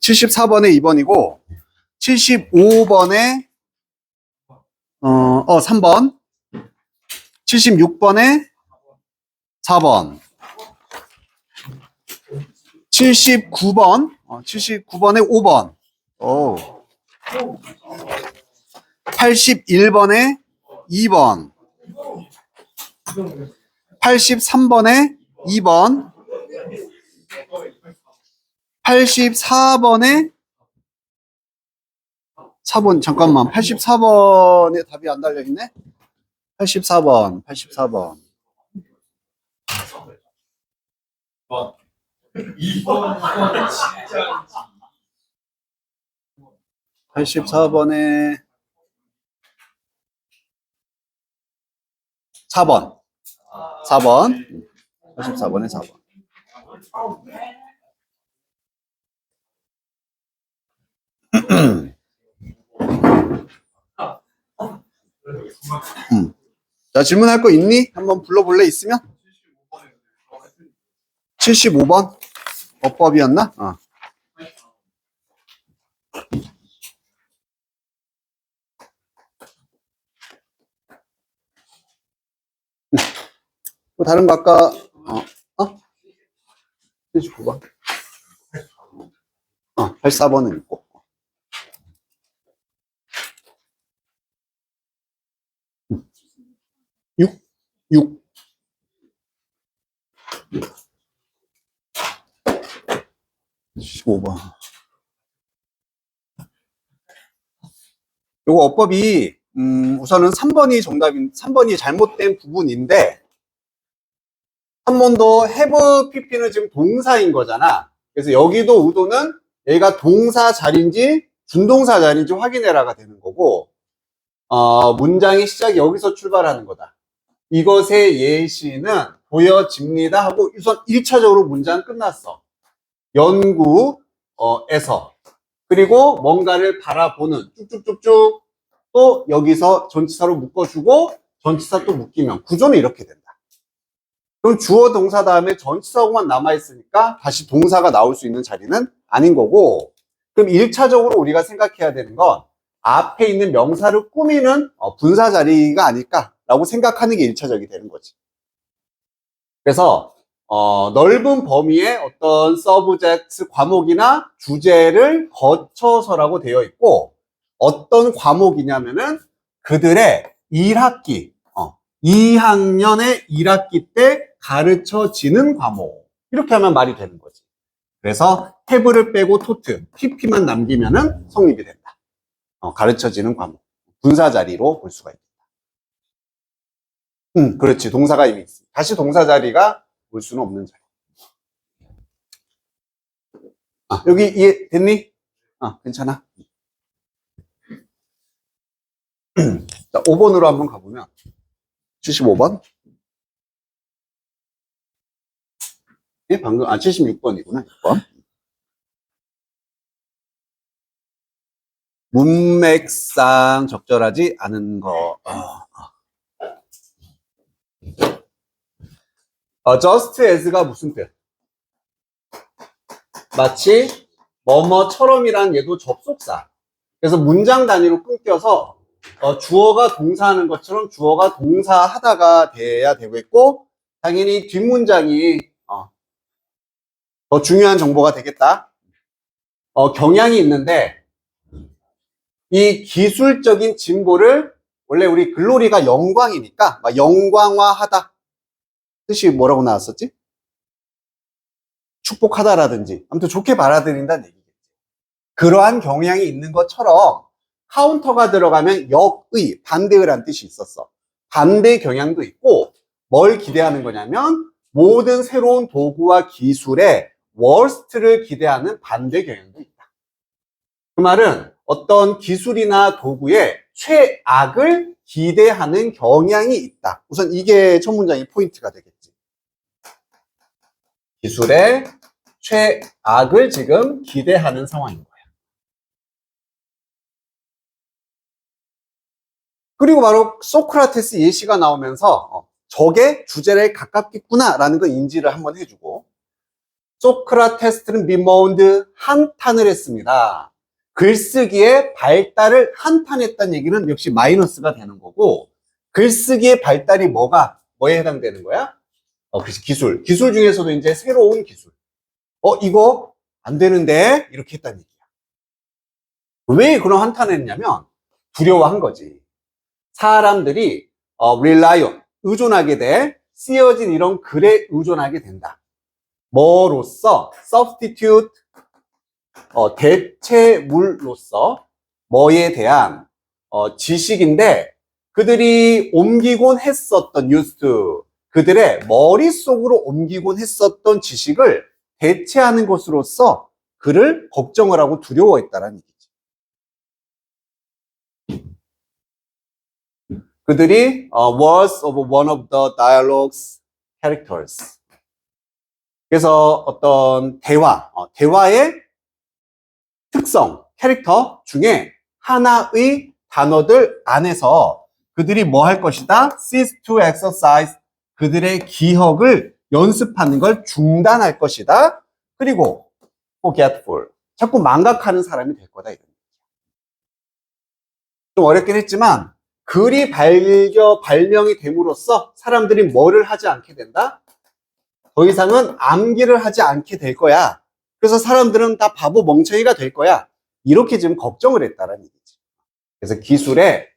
74번에 2번이고 75번에 3번 76번에 4번 79번에 5번 81번에 2번 83번에 2번 84번에 4번 잠깐만 84번에 답이 안 달려있네 84번 84번 84번에 4번 84번에 4번 자, 질문할 거 있니? 한번 불러볼래? 있으면? 75번? 어법이었나? 또 다른 거 아까 79번 84번은 있고 6 15번 요거 어법이 우선은 3번이 잘못된 부분인데 한 번 더 have pp는 지금 동사인 거잖아. 그래서 여기도 의도는 얘가 동사 자리인지 준동사 자리인지 확인해라가 되는 거고 문장의 시작이 여기서 출발하는 거다. 이것의 예시는 보여집니다 하고 우선 1차적으로 문장 끝났어. 연구에서 그리고 뭔가를 바라보는 쭉쭉쭉쭉 또 여기서 전치사로 묶어주고 전치사 또 묶이면 구조는 이렇게 된다. 그럼 주어 동사 다음에 전치사하고만 남아있으니까 다시 동사가 나올 수 있는 자리는 아닌 거고 그럼 1차적으로 우리가 생각해야 되는 건 앞에 있는 명사를 꾸미는 분사 자리가 아닐까라고 생각하는 게 1차적이 되는 거지. 그래서 넓은 범위의 어떤 서브젝트 과목이나 주제를 거쳐서라고 되어 있고 어떤 과목이냐면은 그들의 1학기 2학년의 1학기 때 가르쳐지는 과목 이렇게 하면 말이 되는 거지. 그래서 have를 빼고 taught, pp만 남기면은 성립이 된다. 가르쳐지는 과목 분사 자리로 볼 수가 있다. 그렇지. 동사가 이미 있어. 다시 동사 자리가 올 수는 없는 자리. 여기 이해 됐니? 괜찮아. 자, 5번으로 한번 가보면 75번. 예, 방금 76번이구나. 6번. 문맥상 적절하지 않은 거. just as가 무슨 뜻? 마치 뭐뭐처럼이란 얘도 접속사. 그래서 문장 단위로 끊겨서 주어가 동사하는 것처럼 주어가 동사하다가 돼야 되겠고 당연히 뒷문장이 더 중요한 정보가 되겠다. 경향이 있는데 이 기술적인 진보를 원래 우리 글로리가 영광이니까 막 영광화하다 뜻이 뭐라고 나왔었지? 축복하다라든지 아무튼 좋게 받아들인다는 얘기겠지. 그러한 경향이 있는 것처럼 카운터가 들어가면 역의, 반대의란 뜻이 있었어. 반대 경향도 있고 뭘 기대하는 거냐면 모든 새로운 도구와 기술의 워스트를 기대하는 반대 경향도 있다. 그 말은 어떤 기술이나 도구의 최악을 기대하는 경향이 있다. 우선 이게 첫 문장의 포인트가 되겠지. 기술의 최악을 지금 기대하는 상황인 거야. 그리고 바로 소크라테스 예시가 나오면서 적의 주제를 가깝겠구나 라는 걸 인지를 한번 해주고 소크라테스는 비모운드 한탄을 했습니다. 글쓰기의 발달을 한탄했다는 얘기는 역시 마이너스가 되는 거고, 글쓰기의 발달이 뭐에 해당되는 거야? 그래서 기술 중에서도 이제 새로운 기술. 이거 안 되는데 이렇게 했다는 얘기야. 왜 그런 한탄을 했냐면 두려워한 거지. 사람들이 rely on, 의존하게 돼, 쓰여진 이런 글에 의존하게 된다. 뭐로서? substitute, 대체물로서 뭐에 대한 지식인데, 그들이 옮기곤 했었던 used to, 그들의 머릿속으로 옮기곤 했었던 지식을 대체하는 것으로서 그를 걱정을 하고 두려워했다는 얘기지. 그들이 was of one of the dialogues characters. 그래서 어떤 대화의 특성, 캐릭터 중에 하나의 단어들 안에서 그들이 뭐 할 것이다? cease to exercise. 그들의 기억을 연습하는 걸 중단할 것이다. 그리고 forgetful. 자꾸 망각하는 사람이 될 거다. 이런. 좀 어렵긴 했지만 글이 발명이 됨으로써 사람들이 뭐를 하지 않게 된다? 더 이상은 암기를 하지 않게 될 거야. 그래서 사람들은 다 바보 멍청이가 될 거야. 이렇게 지금 걱정을 했다라는 얘기지. 그래서 기술의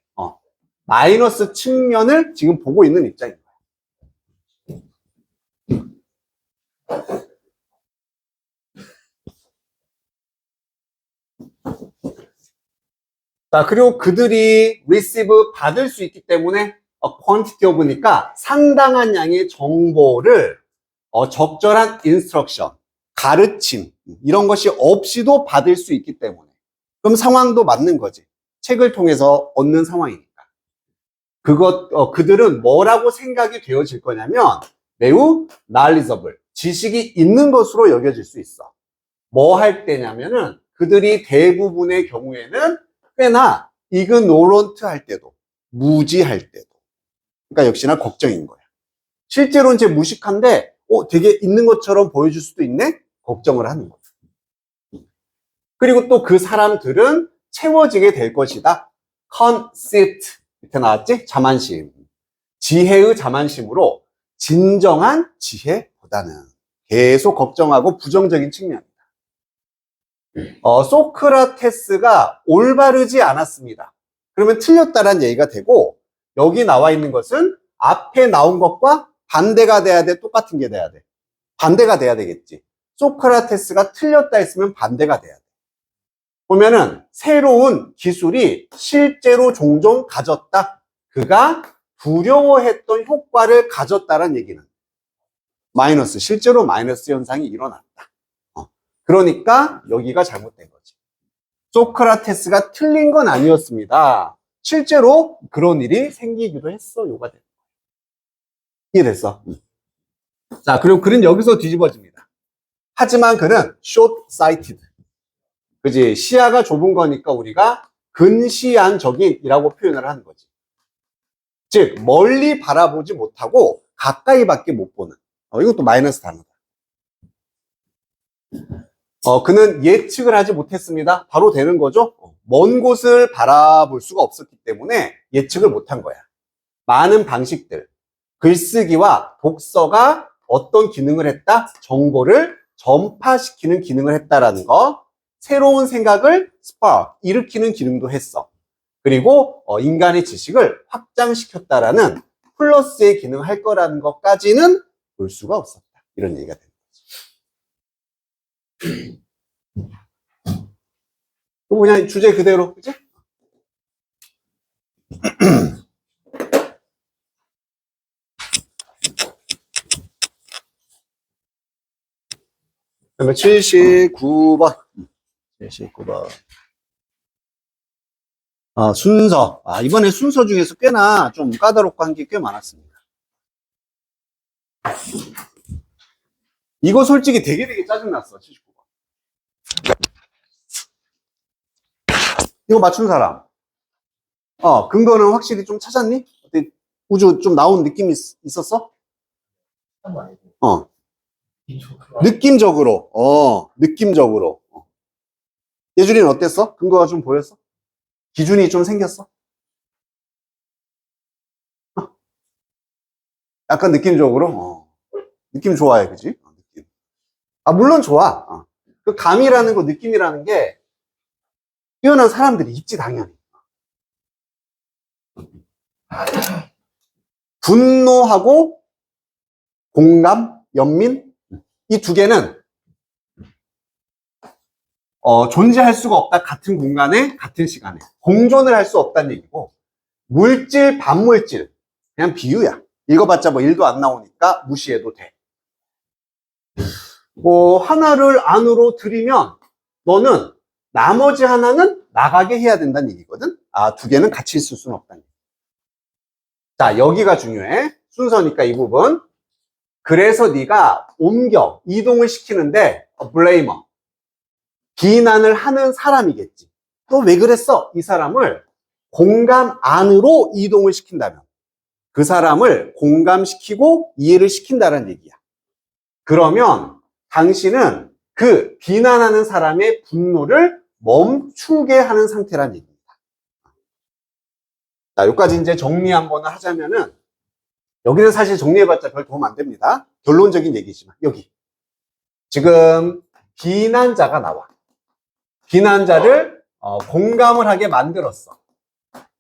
마이너스 측면을 지금 보고 있는 입장인 거야. 자, 그리고 그들이 receive, 받을 수 있기 때문에 quantity of니까 상당한 양의 정보를 적절한 instruction, 가르침 이런 것이 없이도 받을 수 있기 때문에, 그럼 상황도 맞는 거지. 책을 통해서 얻는 상황이니까. 그들은 뭐라고 생각이 되어질 거냐면 매우 knowledgeable, 지식이 있는 것으로 여겨질 수 있어. 뭐 할 때냐면은 그들이 대부분의 경우에는 꽤나 ignorant 할 때도, 무지할 때도. 그러니까 역시나 걱정인 거야. 실제로는 제 무식한데 되게 있는 것처럼 보여줄 수도 있네? 걱정을 하는 거야. 그리고 또 그 사람들은 채워지게 될 것이다. conceit, 밑에 나왔지? 자만심. 지혜의 자만심으로 진정한 지혜보다는 계속 걱정하고 부정적인 측면이다. 소크라테스가 올바르지 않았습니다. 그러면 틀렸다라는 얘기가 되고, 여기 나와 있는 것은 앞에 나온 것과 반대가 돼야 돼? 똑같은 게 돼야 돼? 반대가 돼야 되겠지. 소크라테스가 틀렸다 했으면 반대가 돼야 돼. 보면은 새로운 기술이 실제로 종종 가졌다. 그가 두려워했던 효과를 가졌다는 얘기는 마이너스, 실제로 마이너스 현상이 일어났다. 그러니까 여기가 잘못된 거지. 소크라테스가 틀린 건 아니었습니다. 실제로 그런 일이 생기기도 했어. 요가 된 거야. 이해됐어? 자, 그리고 그는 여기서 뒤집어집니다. 하지만 그는 short-sighted. 그지? 시야가 좁은 거니까 우리가 근시안적인이라고 표현을 하는 거지. 즉, 멀리 바라보지 못하고 가까이밖에 못 보는. 이것도 마이너스 단어다. 그는 예측을 하지 못했습니다. 바로 되는 거죠. 먼 곳을 바라볼 수가 없었기 때문에 예측을 못한 거야. 많은 방식들, 글쓰기와 독서가 어떤 기능을 했다? 정보를 전파시키는 기능을 했다라는 거. 새로운 생각을 일으키는 기능도 했어. 그리고 인간의 지식을 확장시켰다라는 플러스의 기능을 할 거라는 것까지는 볼 수가 없었다. 이런 얘기가 됩니다. 그냥 주제 그대로, 그치? 그러면 79번. 79번. 순서. 이번에 순서 중에서 꽤나 좀 까다롭고 한 게 꽤 많았습니다. 이거 솔직히 되게 짜증났어, 79번. 이거 맞춘 사람. 근거는 확실히 좀 찾았니? 어때? 우주 좀 나온 느낌이 있었어? 느낌적으로. 느낌적으로. 예준이는 어땠어? 근거가 좀 보였어? 기준이 좀 생겼어? 약간 느낌적으로? 느낌 좋아해, 그지? 느낌. 물론 좋아. 그 감이라는 거, 느낌이라는 게 뛰어난 사람들이 있지, 당연히. 분노하고 공감, 연민, 이 두 개는 존재할 수가 없다. 같은 공간에, 같은 시간에. 공존을 할 수 없다는 얘기고, 물질, 반물질. 그냥 비유야. 읽어봤자 뭐 1도 안 나오니까 무시해도 돼. 하나를 안으로 들이면 너는 나머지 하나는 나가게 해야 된다는 얘기거든. 두 개는 같이 있을 수는 없다는 얘기. 자, 여기가 중요해. 순서니까 이 부분. 그래서 네가 옮겨, 이동을 시키는데 블레이머. 비난을 하는 사람이겠지. 너 왜 그랬어? 이 사람을 공감 안으로 이동을 시킨다면 그 사람을 공감시키고 이해를 시킨다는 얘기야. 그러면 당신은 그 비난하는 사람의 분노를 멈추게 하는 상태란 얘기입니다. 자, 여기까지 이제 정리 한번 하자면은, 여기는 사실 정리해봤자 별 도움 안 됩니다. 결론적인 얘기지만, 여기. 지금 비난자가 나와. 비난자를 공감을 하게 만들었어.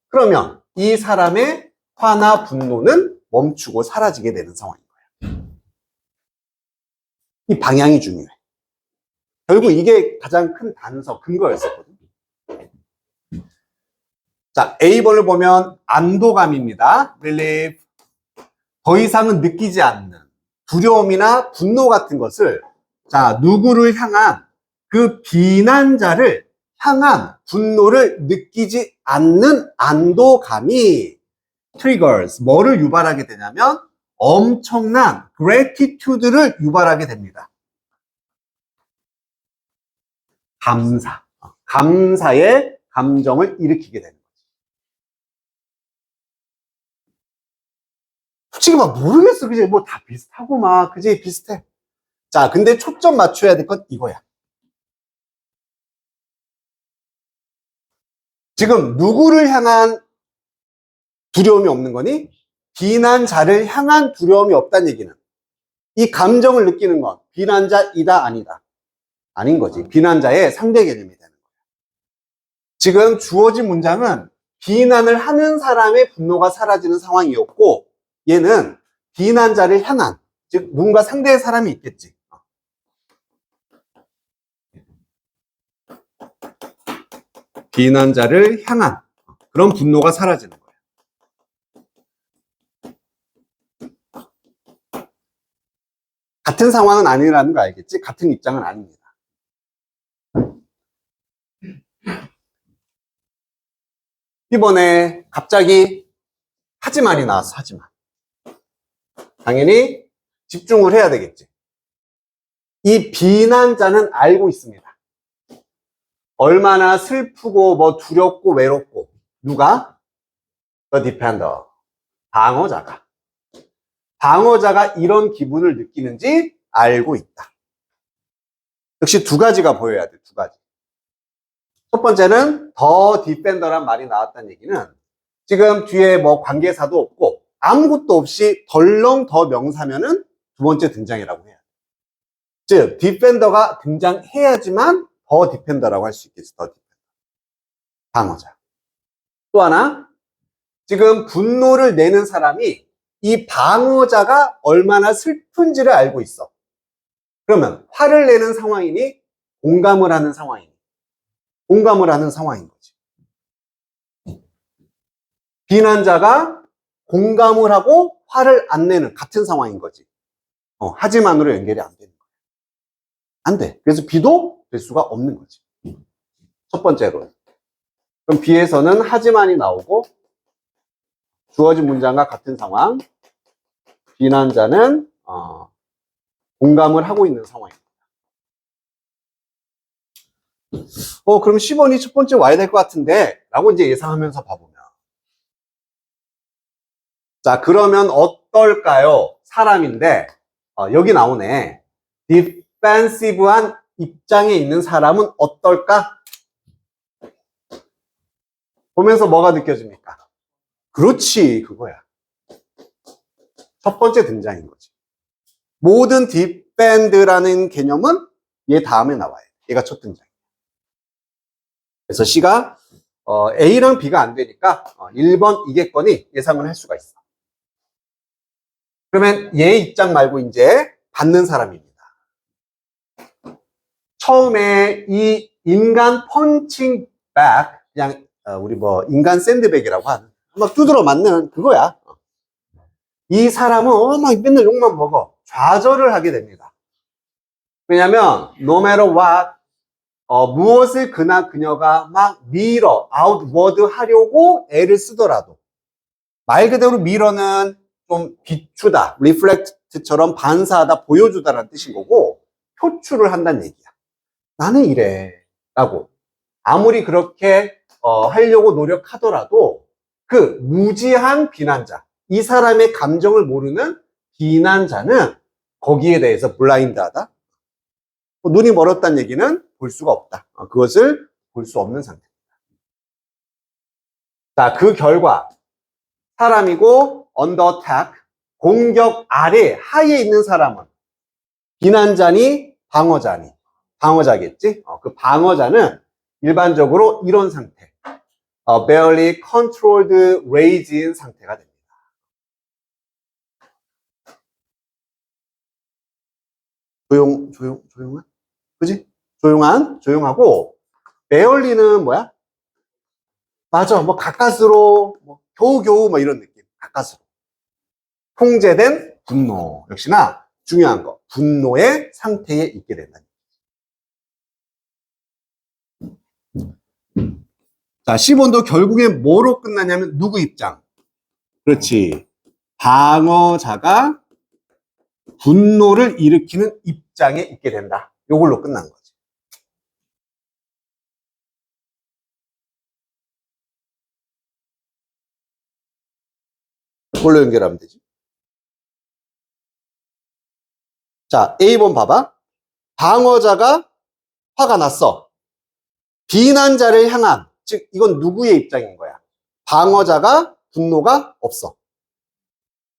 그러면 이 사람의 화나 분노는 멈추고 사라지게 되는 상황인 거야. 이 방향이 중요해. 결국 이게 가장 큰 단서, 근거였었거든. 자, A번을 보면 안도감입니다. relief. 더 이상은 느끼지 않는 두려움이나 분노 같은 것을, 자, 누구를 향한, 그 비난자를 향한 분노를 느끼지 않는 안도감이 triggers, 뭐를 유발하게 되냐면 엄청난 gratitude를 유발하게 됩니다. 감사의 감정을 일으키게 되는 거지. 솔직히 막 모르겠어. 그지? 뭐 다 비슷하고 막, 그지? 비슷해. 자, 근데 초점 맞춰야 될 건 이거야. 지금 누구를 향한 두려움이 없는 거니? 비난자를 향한 두려움이 없다는 얘기는, 이 감정을 느끼는 건 비난자이다, 아니다? 아닌 거지. 비난자의 상대 개념이 되는 거야. 지금 주어진 문장은 비난을 하는 사람의 분노가 사라지는 상황이었고, 얘는 비난자를 향한, 즉 누군가 상대의 사람이 있겠지. 비난자를 향한 그런 분노가 사라지는 거야. 같은 상황은 아니라는 거 알겠지? 같은 입장은 아닙니다. 이번에 갑자기 하지만이 나왔어. 하지만. 당연히 집중을 해야 되겠지. 이 비난자는 알고 있습니다. 얼마나 슬프고 뭐 두렵고 외롭고. 누가? The defender. 방어자가 이런 기분을 느끼는지 알고 있다. 역시 두 가지가 보여야 돼. 두 가지. 첫 번째는 더 디펜더란 말이 나왔다는 얘기는 지금 뒤에 뭐 관계사도 없고 아무것도 없이 덜렁 더 명사면은 두 번째 등장이라고 해야 돼. 즉 디펜더가 등장해야지만 더 디펜더라고 할 수 있겠어. 더 디펜더. 방어자. 또 하나, 지금 분노를 내는 사람이 이 방어자가 얼마나 슬픈지를 알고 있어. 그러면 화를 내는 상황이니 공감을 하는 상황이니 공감을 하는 상황인 거지. 비난자가 공감을 하고 화를 안 내는 같은 상황인 거지. 하지만으로 연결이 안 되는 거야. 안 돼. 그래서 비도 될 수가 없는 거지. 첫 번째로. 그럼 비에서는 하지만이 나오고 주어진 문장과 같은 상황. 비난자는 공감을 하고 있는 상황입니다. 그럼 10번이 첫 번째 와야 될 것 같은데 라고 이제 예상하면서 봐보면, 자, 그러면 어떨까요? 사람인데 여기 나오네. 디펜시브한 입장에 있는 사람은 어떨까? 보면서 뭐가 느껴집니까? 그렇지, 그거야. 첫 번째 등장인 거지. 모든 디펜드라는 개념은 얘 다음에 나와요. 얘가 첫 등장이에요. 그래서 C가 A랑 B가 안 되니까 1번 이겠거니 예상을 할 수가 있어. 그러면 얘 입장 말고 이제 받는 사람입니다. 처음에 이 인간 펀칭 백, 그냥 우리 뭐 인간 샌드백이라고 하는 막 두드러 맞는 그거야. 이 사람은 막 맨날 욕만 먹어. 좌절을 하게 됩니다. 왜냐면 no matter what 무엇을 그녀가 막 mirror, outward 하려고 애를 쓰더라도 말 그대로 mirror는 좀 비추다, reflect처럼 반사하다, 보여주다라는 뜻인 거고 표출을 한다는 얘기야. 나는 이래 라고 아무리 그렇게 하려고 노력하더라도 그 무지한 비난자, 이 사람의 감정을 모르는 비난자는 거기에 대해서 블라인드하다. 눈이 멀었다는 얘기는 볼 수가 없다. 그것을 볼 수 없는 상태입니다. 자, 그 결과 사람이고 언더 어택, 공격 아래 하에 있는 사람은 비난자니 방어자니 방어자겠지. 그 방어자는 일반적으로 이런 상태, barely controlled rage인 상태가 됩니다. 조용한? 그지? 조용하고, barely는 뭐야? 맞아, 뭐 가까스로, 뭐 겨우겨우 뭐 이런 느낌. 가까스로. 통제된 분노. 역시나 중요한 거. 분노의 상태에 있게 된다. 자, 10번도 결국엔 뭐로 끝나냐면 누구 입장? 그렇지. 방어자가 분노를 일으키는 입장에 있게 된다. 요걸로 끝난 거지. 뭘로 연결하면 되지? 자, A번 봐봐. 방어자가 화가 났어. 비난자를 향한, 즉 이건 누구의 입장인 거야? 방어자가 분노가 없어.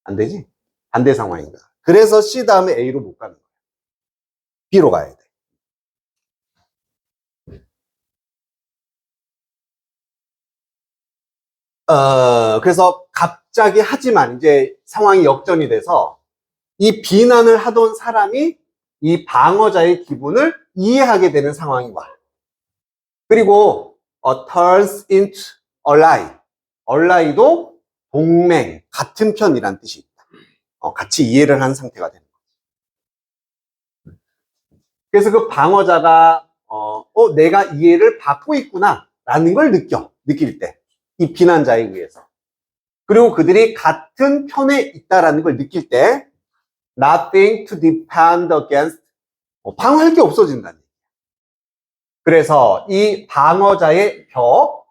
안 되지? 반대 상황인 거야. 그래서 C 다음에 A로 못 가는 거야. B로 가야 돼. 그래서 갑자기 하지만 이제 상황이 역전이 돼서 이 비난을 하던 사람이 이 방어자의 기분을 이해하게 되는 상황이 와. 그리고 turns into ally. ally도 동맹, 같은 편이란 뜻이 있다. 같이 이해를 한 상태가 되는 거지. 그래서 그 방어자가 내가 이해를 받고 있구나 라는 걸 느낄 때, 이 비난자에 의해서. 그리고 그들이 같은 편에 있다라는 걸 느낄 때 nothing to defend against, 방어할 게 없어진다는 얘기야. 그래서 이 방어자의 벽,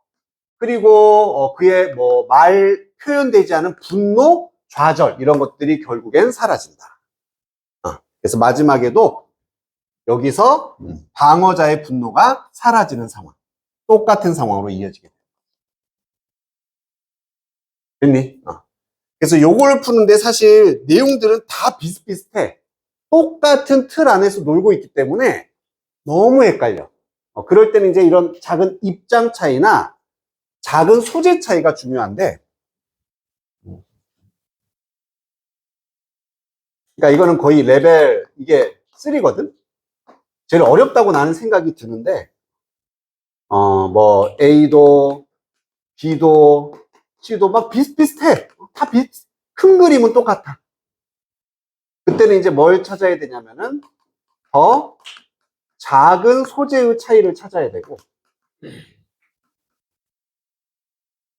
그리고 그의 뭐 말 표현되지 않은 분노, 좌절 이런 것들이 결국엔 사라진다. 그래서 마지막에도 여기서 방어자의 분노가 사라지는 상황, 똑같은 상황으로 이어지게 돼. 됐니? 그래서 요걸 푸는데 사실 내용들은 다 비슷비슷해. 똑같은 틀 안에서 놀고 있기 때문에 너무 헷갈려. 그럴 때는 이제 이런 작은 입장 차이나 작은 소재 차이가 중요한데, 그러니까 이거는 거의 레벨 이게 3거든. 제일 어렵다고 나는 생각이 드는데, 뭐 A도 B도 C도 막 비슷비슷해. 다 큰 그림은 똑같아. 그때는 이제 뭘 찾아야 되냐면은 더 작은 소재의 차이를 찾아야 되고,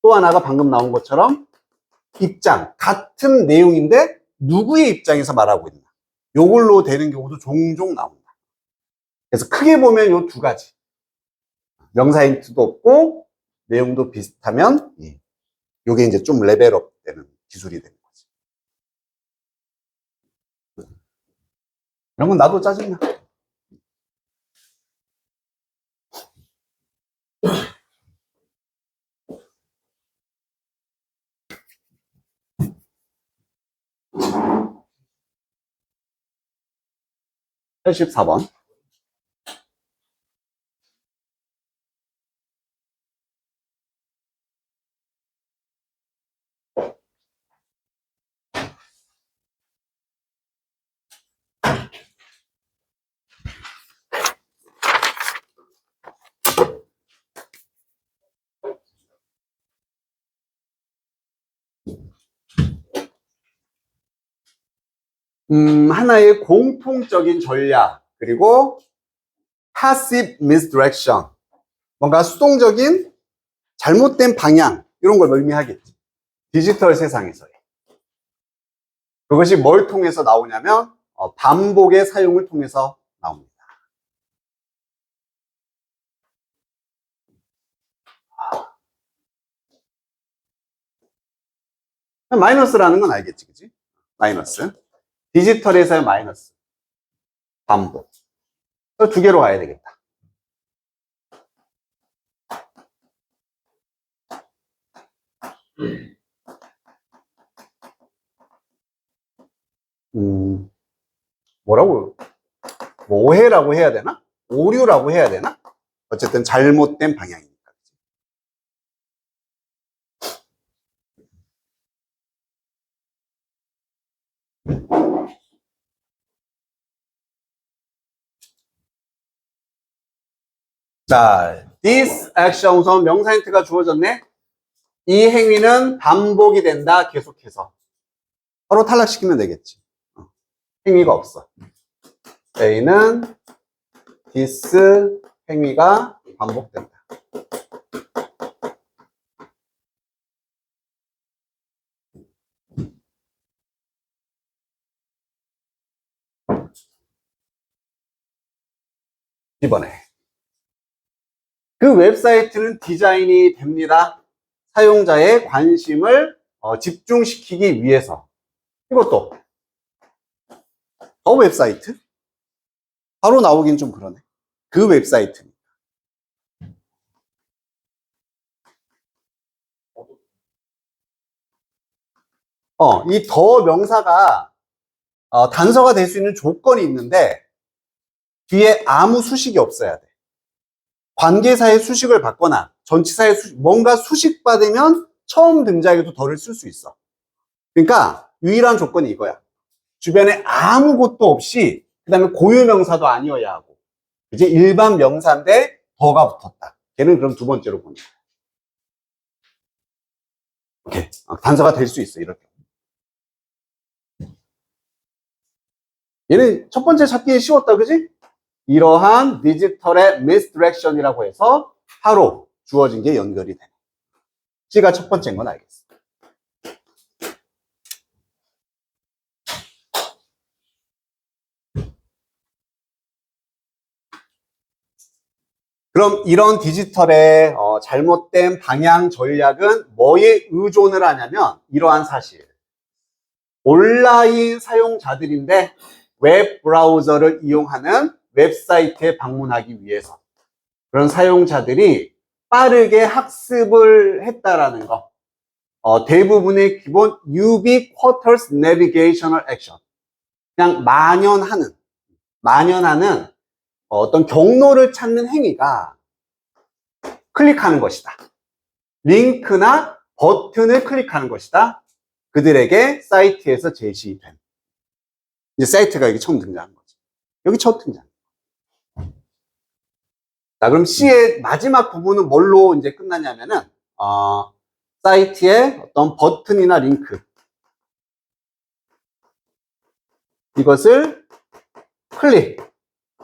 또 하나가 방금 나온 것처럼 입장, 같은 내용인데 누구의 입장에서 말하고 있나, 요걸로 되는 경우도 종종 나온다. 그래서 크게 보면 요 두 가지, 명사 힌트도 없고 내용도 비슷하면 요게 이제 좀 레벨업 되는 기술이 됩니다. 이런 건 나도 짜증나. (84번) 하나의 공통적인 전략, 그리고 passive misdirection, 뭔가 수동적인 잘못된 방향, 이런 걸 의미하겠지. 디지털 세상에서의. 그것이 뭘 통해서 나오냐면 반복의 사용을 통해서 나옵니다. 마이너스라는 건 알겠지, 그치? 마이너스. 디지털에서의 마이너스. 반복. 두 개로 가야 되겠다. 뭐라고, 뭐 오해라고 해야 되나? 오류라고 해야 되나? 어쨌든 잘못된 방향이니까. 자, this action 우선 명사 힌트가 주어졌네. 이 행위는 반복이 된다, 계속해서. 바로 탈락시키면 되겠지. 행위가 없어. A는 this 행위가 반복된다. 이번에 그 웹사이트는 디자인이 됩니다. 사용자의 관심을 집중시키기 위해서. 이것도 웹사이트? 바로 나오긴 좀 그러네. 그 웹사이트. 이 더 명사가 단서가 될 수 있는 조건이 있는데 뒤에 아무 수식이 없어야 돼. 관계사의 수식을 받거나 전치사의 뭔가 수식받으면 처음 등장해도 덜을 쓸 수 있어. 그러니까 유일한 조건이 이거야. 주변에 아무것도 없이 그 다음에 고유명사도 아니어야 하고 이제 일반 명사인데 더가 붙었다. 걔는 그럼 두 번째로 보는 거야. 오케이. 단서가 될 수 있어. 이렇게. 얘는 첫 번째 찾기 쉬웠다. 그지? 이러한 디지털의 misdirection이라고 해서 바로 주어진 게 연결이 되네. C가 첫 번째인 건 알겠어. 그럼 이런 디지털의 잘못된 방향 전략은 뭐에 의존을 하냐면 이러한 사실. 온라인 사용자들인데 웹 브라우저를 이용하는 웹사이트에 방문하기 위해서 그런 사용자들이 빠르게 학습을 했다라는 거. 대부분의 기본 ubiquitous navigational action. 그냥 만연하는 어떤 경로를 찾는 행위가 클릭하는 것이다. 링크나 버튼을 클릭하는 것이다. 그들에게 사이트에서 제시된. 이제 사이트가 여기 처음 등장한 거죠. 여기 첫 등장. 자, 그럼 C의 마지막 부분은 뭘로 이제 끝나냐면은, 사이트에 어떤 버튼이나 링크. 이것을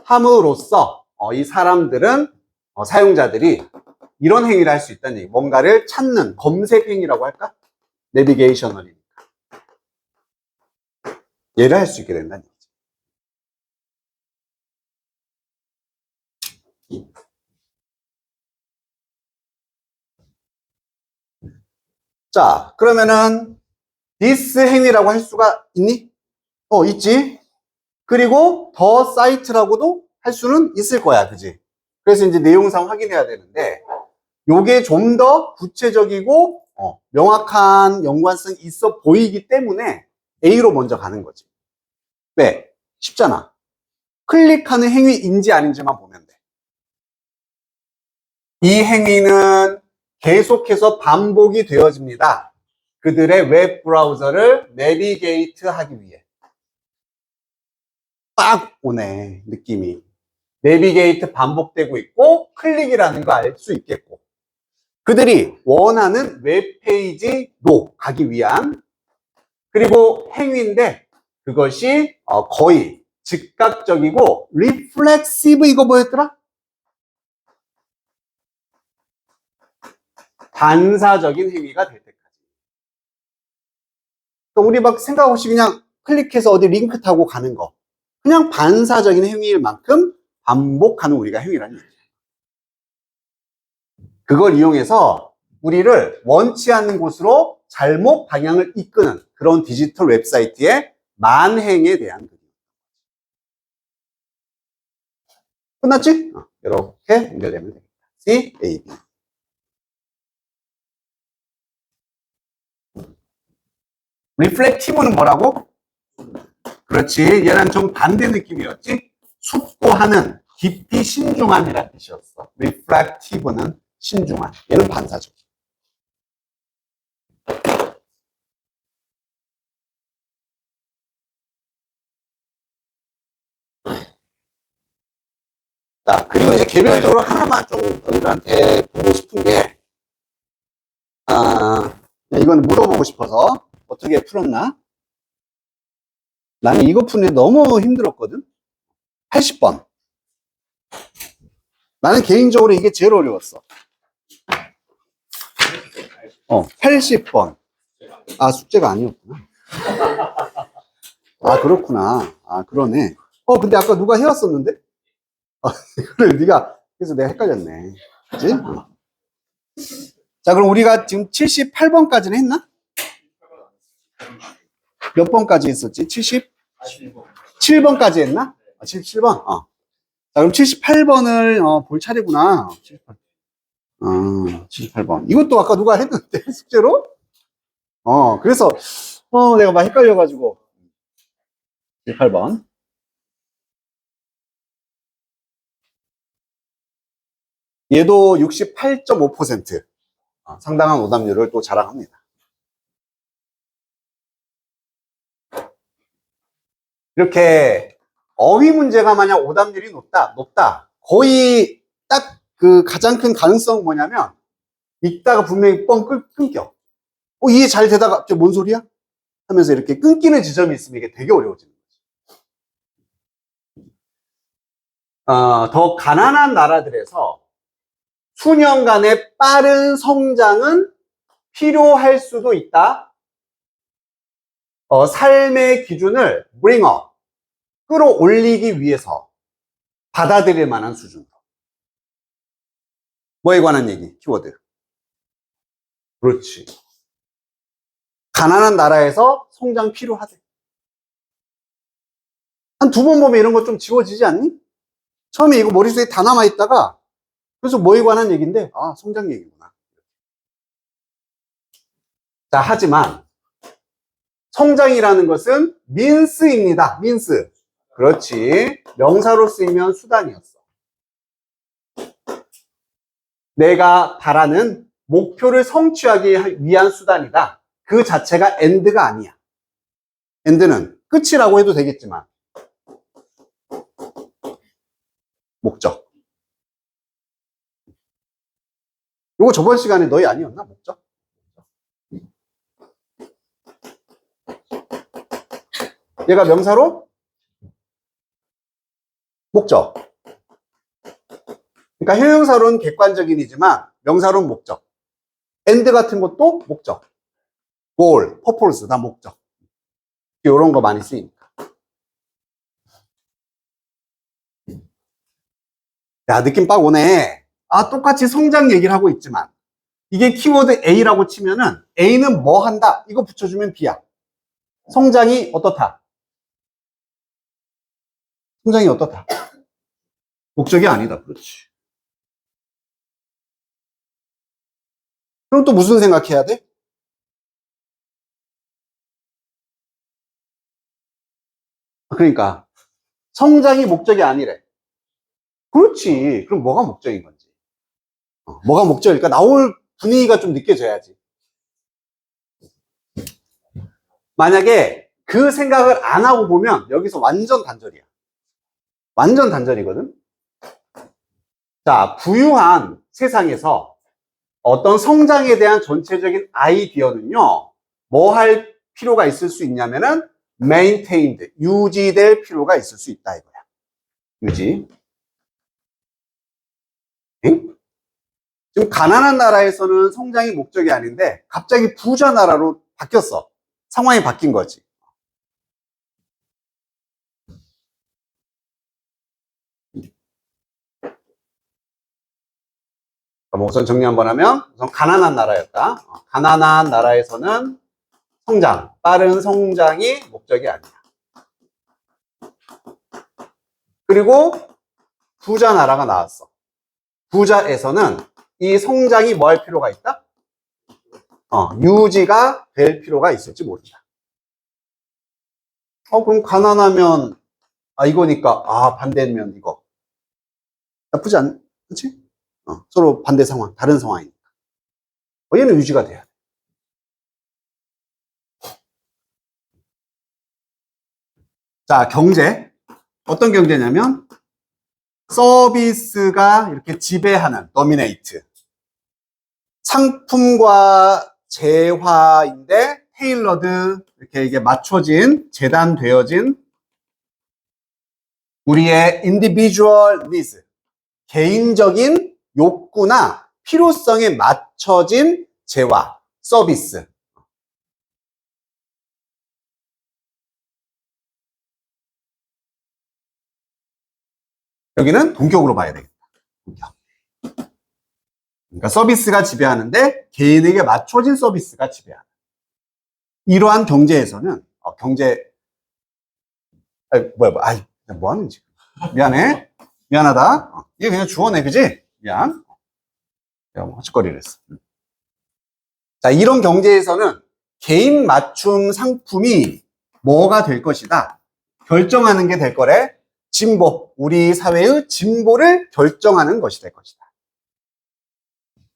클릭함으로써, 이 사람들은, 사용자들이 이런 행위를 할 수 있다는 얘기. 뭔가를 찾는 검색 행위라고 할까? 내비게이셔널이니까. 얘를 할 수 있게 된다는 얘기죠. 자, 그러면은 this 행위라고 할 수가 있니? 있지. 그리고 더 사이트라고도 할 수는 있을 거야. 그지? 그래서 이제 내용상 확인해야 되는데, 요게 좀 더 구체적이고, 명확한 연관성이 있어 보이기 때문에 A로 먼저 가는 거지. 왜? 쉽잖아. 클릭하는 행위인지 아닌지만 보면 돼. 이 행위는 계속해서 반복이 되어집니다. 그들의 웹 브라우저를 내비게이트 하기 위해. 딱 오네, 느낌이. 내비게이트 반복되고 있고, 클릭이라는 거 알 수 있겠고. 그들이 원하는 웹페이지로 가기 위한, 그리고 행위인데, 그것이 거의 즉각적이고, 리플렉시브 이거 뭐였더라? 반사적인 행위가 될 때까지. 그러니까 우리 막 생각 없이 그냥 클릭해서 어디 링크 타고 가는 거. 그냥 반사적인 행위일 만큼 반복하는 우리가 행위라는 얘기예요. 그걸 이용해서 우리를 원치 않는 곳으로 잘못 방향을 이끄는 그런 디지털 웹사이트의 만행에 대한 그림. 끝났지? 이렇게 연결되면 됩니다. C, A, B. 리플렉티브는 뭐라고? 그렇지. 얘는 좀 반대 느낌이었지? 숙고하는, 깊이 신중한이라는 뜻이었어. 리플렉티브는 신중한. 얘는 반사적. 자, 그리고 이제 개별적으로 하나만 좀 너희들한테 보고 싶은 게, 이건 물어보고 싶어서 어떻게 풀었나? 나는 이거 푸는 게 너무 힘들었거든? 80번. 나는 개인적으로 이게 제일 어려웠어. 80번. 아, 숙제가 아니었구나. 아, 그렇구나. 아, 그러네. 근데 아까 누가 해왔었는데? 그래, 네가, 그래서 내가 헷갈렸네. 그치? 자, 그럼 우리가 지금 78번까지는 했나? 몇 번까지 했었지? 77번까지 했나? 77번? 자, 그럼 78번을 볼 차례구나. 78. 78번. 이것도 아까 누가 했는데, 숙제로? 그래서, 내가 막 헷갈려가지고. 78번. 얘도 68.5%. 상당한 오답률을 또 자랑합니다. 이렇게 어휘 문제가 만약 오답률이 높다. 거의 딱 그 가장 큰 가능성은 뭐냐면, 읽다가 분명히 뻥 끊겨. 이해 잘 되다가, 뭔 소리야? 하면서 이렇게 끊기는 지점이 있으면 이게 되게 어려워지는 거지. 더 가난한 나라들에서 수년간의 빠른 성장은 필요할 수도 있다. 삶의 기준을 bring up, 끌어올리기 위해서 받아들일 만한 수준으로. 뭐에 관한 얘기? 키워드. 그렇지. 가난한 나라에서 성장 필요하대. 한 두 번 보면 이런 거 좀 지워지지 않니? 처음에 이거 머릿속에 다 남아있다가, 그래서 뭐에 관한 얘기인데, 성장 얘기구나. 자, 하지만, 성장이라는 것은 민스입니다. 민스. 그렇지. 명사로 쓰이면 수단이었어. 내가 바라는 목표를 성취하기 위한 수단이다. 그 자체가 end가 아니야. end는 끝이라고 해도 되겠지만 목적. 요거 저번 시간에 너희 아니었나? 목적? 얘가 명사로 목적. 그러니까 형용사로는 객관적인이지만 명사로는 목적. end 같은 것도 목적. goal, purpose 다 목적. 이런 거 많이 쓰이니까. 야, 느낌 빡 오네. 똑같이 성장 얘기를 하고 있지만 이게 키워드 A라고 치면은 A는 뭐 한다? 이거 붙여주면 B야. 성장이 어떻다? 성장이 어떻다? 목적이 아니다. 그렇지. 그럼 또 무슨 생각해야 돼? 그러니까 성장이 목적이 아니래. 그렇지. 그럼 뭐가 목적인 건지. 뭐가 목적일까? 나올 분위기가 좀 느껴져야지. 만약에 그 생각을 안 하고 보면 여기서 완전 단절이야. 완전 단절이거든. 자, 부유한 세상에서 어떤 성장에 대한 전체적인 아이디어는요, 뭐 할 필요가 있을 수 있냐면은 maintained, 유지될 필요가 있을 수 있다 이거야. 유지. 응? 지금 가난한 나라에서는 성장이 목적이 아닌데 갑자기 부자 나라로 바뀌었어. 상황이 바뀐 거지. 우선 정리 한번 하면 우선 가난한 나라였다. 가난한 나라에서는 성장, 빠른 성장이 목적이 아니야. 그리고 부자 나라가 나왔어. 부자에서는 이 성장이 뭐 할 필요가 있다? 유지가 될 필요가 있을지 모른다. 그럼 가난하면 이거니까 반대면 이거 나쁘지 않, 그렇지? 서로 반대 상황, 다른 상황이니까. 얘는 유지가 돼야 돼. 자, 경제. 어떤 경제냐면 서비스가 이렇게 지배하는 dominate. 상품과 재화인데 테일러드 이렇게 이게 맞춰진 재단되어진 우리의 individual needs 개인적인 욕구나 필요성에 맞춰진 재화 서비스. 여기는 동격으로 봐야 되겠다. 동격. 그러니까 서비스가 지배하는데 개인에게 맞춰진 서비스가 지배하는. 이러한 경제에서는 경제 뭐 하는 지금 미안해 미안하다 이게 그냥 주어네 그지 미안 내가 뭐 헛짓거리를 했어. 자 이런 경제에서는 개인 맞춤 상품이 뭐가 될 것이다 결정하는 게 될 거래. 진보 우리 사회의 진보를 결정하는 것이 될 것이다.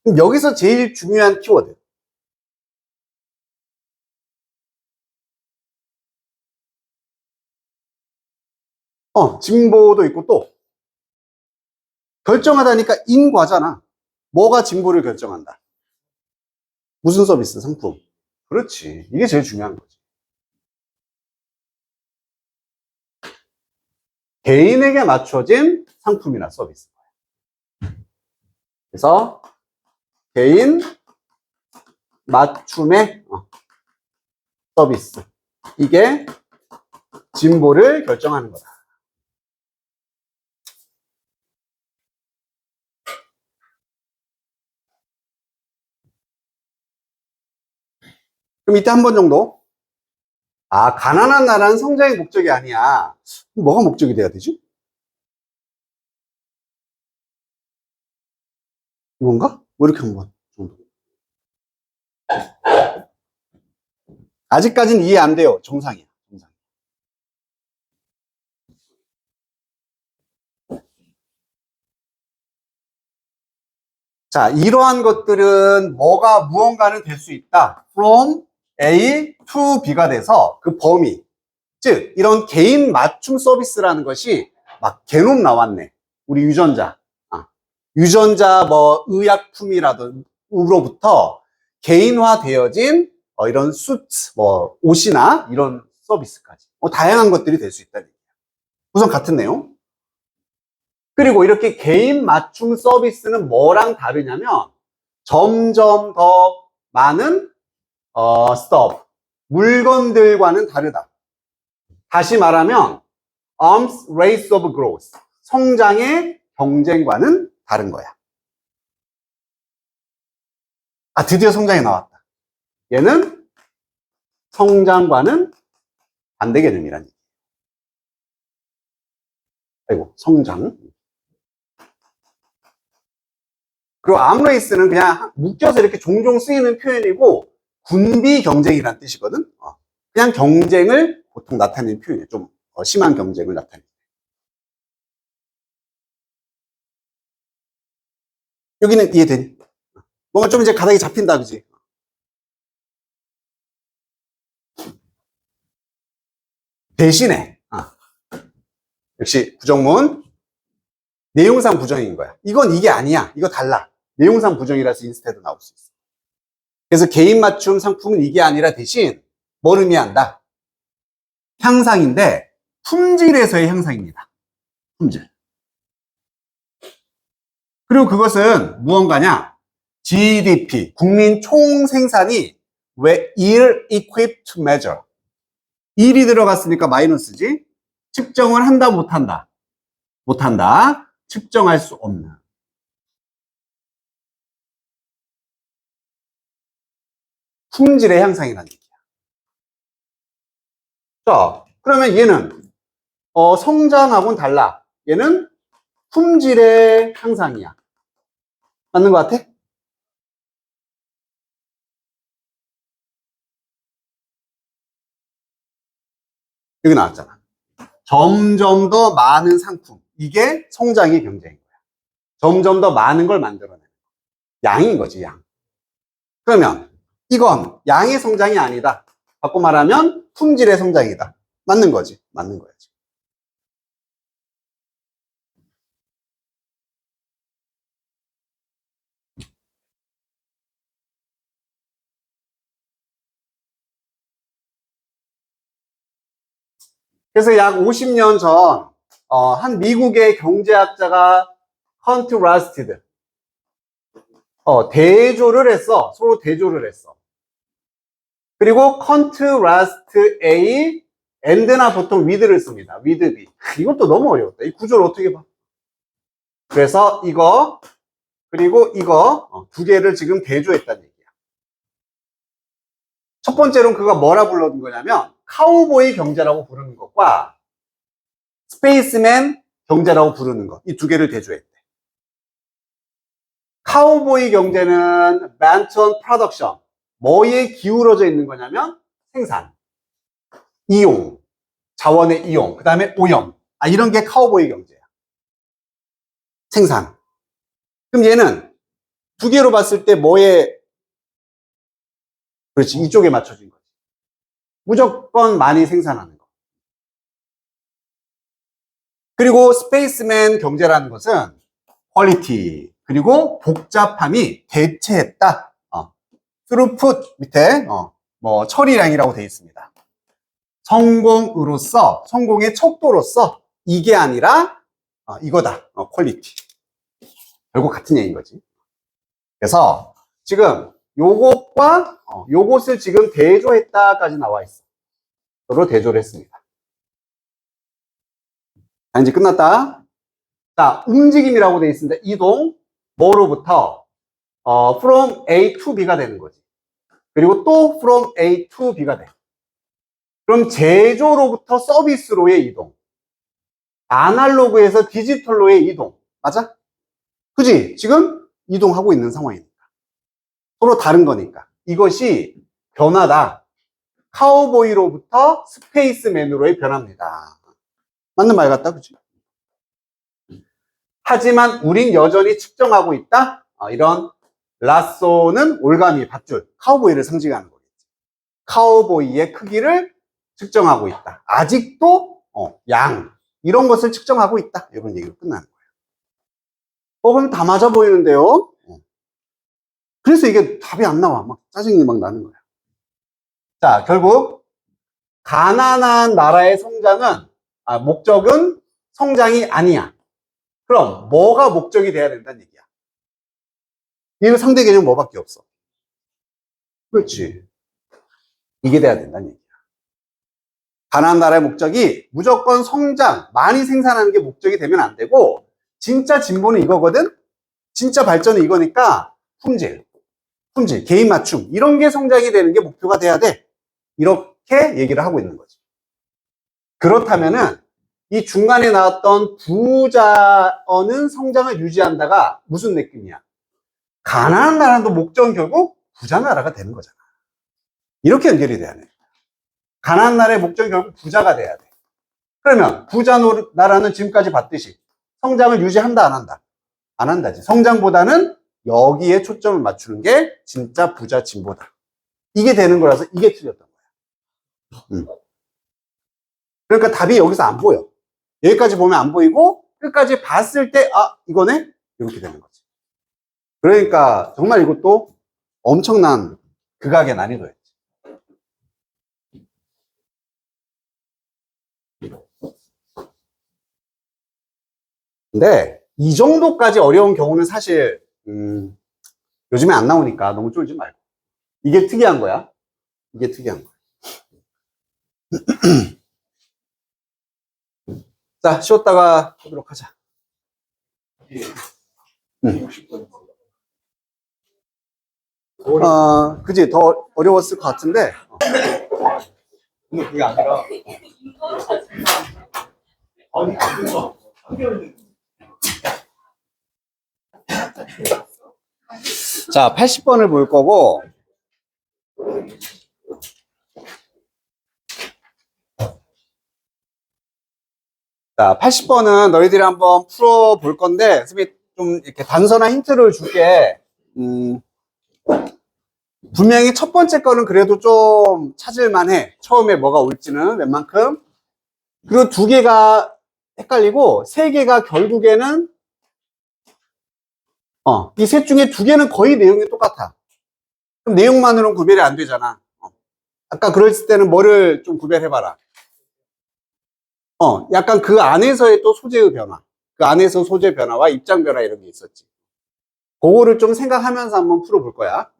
그럼 여기서 제일 중요한 키워드 진보도 있고 또 결정하다니까 인과잖아. 뭐가 진보를 결정한다? 무슨 서비스, 상품. 그렇지. 이게 제일 중요한 거지. 개인에게 맞춰진 상품이나 서비스. 그래서 개인 맞춤의 서비스. 이게 진보를 결정하는 거다. 그럼 이때 한 번 정도 가난한 나라는 성장이 목적이 아니야. 그럼 뭐가 목적이 돼야 되지? 이건가? 뭐 이렇게 한 번 정도. 아직까지는 이해 안 돼요. 정상이야. 정상. 자, 이러한 것들은 뭐가 무언가는 될 수 있다. From A to B가 돼서 그 범위. 즉, 이런 개인 맞춤 서비스라는 것이 막 개놈 나왔네. 우리 유전자. 유전자 뭐 의약품이라든으로부터 개인화되어진 이런 수트, 뭐 옷이나 이런 서비스까지. 다양한 것들이 될 수 있다. 우선 같은 내용. 그리고 이렇게 개인 맞춤 서비스는 뭐랑 다르냐면 점점 더 많은 stuff, 물건들과는 다르다. 다시 말하면 arms race of growth, 성장의 경쟁과는 다른 거야. 드디어 성장이 나왔다. 얘는 성장과는 반대 개념이라니. 아이고, 성장. 그리고 암레이스는 그냥 묶여서 이렇게 종종 쓰이는 표현이고, 군비 경쟁이라는 뜻이거든. 그냥 경쟁을 보통 나타내는 표현이에요. 좀 심한 경쟁을 나타내는. 여기는 이해되니? 뭔가 좀 이제 가닥이 잡힌다, 그지? 대신에, 역시 부정문, 내용상 부정인 거야. 이건 이게 아니야. 이거 달라. 내용상 부정이라서 인스테도 나올 수 있어. 그래서 개인 맞춤 상품은 이게 아니라 대신 뭘 의미한다? 향상인데 품질에서의 향상입니다. 품질. 그리고 그것은 무언가냐? GDP, 국민 총생산이 왜 year equipped to measure. 1이 들어갔으니까 마이너스지. 측정을 한다, 못한다. 못한다. 측정할 수 없는. 품질의 향상이라는 얘기야. 자, 그러면 얘는 성장하고는 달라. 얘는 품질의 향상이야. 맞는 것 같아? 여기 나왔잖아. 점점 더 많은 상품. 이게 성장의 경쟁인 거야. 점점 더 많은 걸 만들어내는 거야. 양인 거지, 양. 그러면 이건 양의 성장이 아니다. 바꿔 말하면 품질의 성장이다. 맞는 거지. 맞는 거야지. 그래서 약 50년 전, 한 미국의 경제학자가 컨트라스티드, 대조를 했어. 서로 대조를 했어. 그리고 컨트라스트 A, and나 보통 with를 씁니다. with B. 이것도 너무 어려웠다. 이 구조를 어떻게 봐? 그래서 이거, 그리고 이거, 두 개를 지금 대조했다는 얘기야. 첫 번째로는 그가 뭐라 불러준 거냐면, 카우보이 경제라고 부르는 것과 스페이스맨 경제라고 부르는 것. 이 두 개를 대조했대. 카우보이 경제는 만턴 프로덕션. 뭐에 기울어져 있는 거냐면 생산, 이용, 자원의 이용, 그 다음에 오염. 이런 게 카우보이 경제야. 생산. 그럼 얘는 두 개로 봤을 때 뭐에, 그렇지, 이쪽에 맞춰진 거지. 무조건 많이 생산하는 거. 그리고 스페이스맨 경제라는 것은 퀄리티, 그리고 복잡함이 대체했다. throughput 밑에 뭐 처리량이라고 되어 있습니다. 성공으로서, 성공의 척도로서 이게 아니라 이거다. 퀄리티. 결국 같은 얘기인 거지. 그래서 지금 요것과 요것을 지금 대조했다까지 나와 있어. 서로 대조를 했습니다. 자, 이제 끝났다. 자, 움직임이라고 되어 있습니다. 이동, 뭐로부터 from A to B가 되는 거지. 그리고 또 from A to B가 돼. 그럼 제조로부터 서비스로의 이동. 아날로그에서 디지털로의 이동. 맞아? 그지? 지금 이동하고 있는 상황이니까. 서로 다른 거니까. 이것이 변화다. 카우보이로부터 스페이스맨으로의 변화입니다. 맞는 말 같다, 그지? 하지만 우린 여전히 측정하고 있다. 이런 라쏘는 올가미, 밧줄, 카우보이를 상징하는 거겠지. 카우보이의 크기를 측정하고 있다. 아직도 양 이런 것을 측정하고 있다. 이런 얘기로 끝나는 거예요. 그럼 다 맞아 보이는데요. 그래서 이게 답이 안 나와. 막 짜증이 막 나는 거야. 자, 결국 가난한 나라의 성장은 목적은 성장이 아니야. 그럼 뭐가 목적이 돼야 된다는 얘기야. 이거 상대 개념 뭐밖에 없어. 그렇지. 이게 돼야 된다는 얘기야. 가난한 나라의 목적이 무조건 성장, 많이 생산하는 게 목적이 되면 안 되고, 진짜 진보는 이거거든? 진짜 발전은 이거니까 품질, 개인 맞춤 이런 게 성장이 되는 게 목표가 돼야 돼. 이렇게 얘기를 하고 있는 거지. 그렇다면은 이 중간에 나왔던 부자어는 성장을 유지한다가 무슨 느낌이야? 가난한 나라도 목적은 결국 부자 나라가 되는 거잖아. 이렇게 연결이 돼야 돼. 가난한 나라의 목적은 결국 부자가 돼야 돼. 그러면 부자 나라는 지금까지 봤듯이 성장을 유지한다, 안 한다? 안 한다지. 성장보다는 여기에 초점을 맞추는 게 진짜 부자 진보다. 이게 되는 거라서 이게 틀렸던 거야. 그러니까 답이 여기서 안 보여. 여기까지 보면 안 보이고 끝까지 봤을 때 이거네? 이렇게 되는 거지. 그러니까 정말 이것도 엄청난 극악의 난이도였지. 근데 이 정도까지 어려운 경우는 사실 요즘에 안 나오니까 너무 쫄지 말고. 이게 특이한 거야. 이게 특이한 거야. 자, 쉬었다가 하도록 하자. 그지? 더 어려웠을 것 같은데. 근데 그게 아니라 자, 80번을 볼 거고. 자, 80번은 너희들이 한번 풀어 볼 건데, 선생님이 좀 이렇게 단서나 힌트를 줄게. 분명히 첫 번째 거는 그래도 좀 찾을만 해. 처음에 뭐가 올지는 웬만큼. 그리고 두 개가 헷갈리고, 세 개가 결국에는, 이 셋 중에 두 개는 거의 내용이 똑같아. 그럼 내용만으로는 구별이 안 되잖아. 아까 그랬을 때는 뭐를 좀 구별해봐라. 약간 그 안에서의 또 소재의 변화. 그 안에서 소재 변화와 입장 변화 이런 게 있었지. 그거를 좀 생각하면서 한번 풀어볼 거야.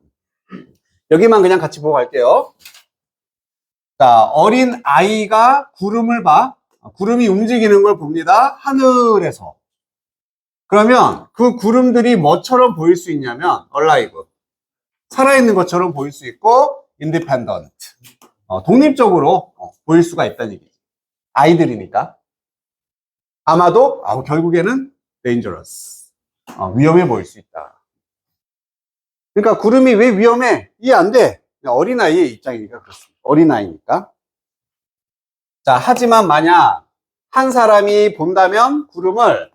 여기만 그냥 같이 보고 갈게요. 자, 어린 아이가 구름을 봐. 구름이 움직이는 걸 봅니다. 하늘에서. 그러면 그 구름들이 뭐처럼 보일 수 있냐면 alive. 살아있는 것처럼 보일 수 있고 independent. 독립적으로 보일 수가 있다는 얘기지. 아이들이니까. 아마도 결국에는 dangerous. 위험해 보일 수 있다. 그러니까 구름이 왜 위험해? 이해 안 돼. 어린아이의 입장이니까 그렇습니다. 어린아이니까. 자, 하지만 만약 한 사람이 본다면 구름을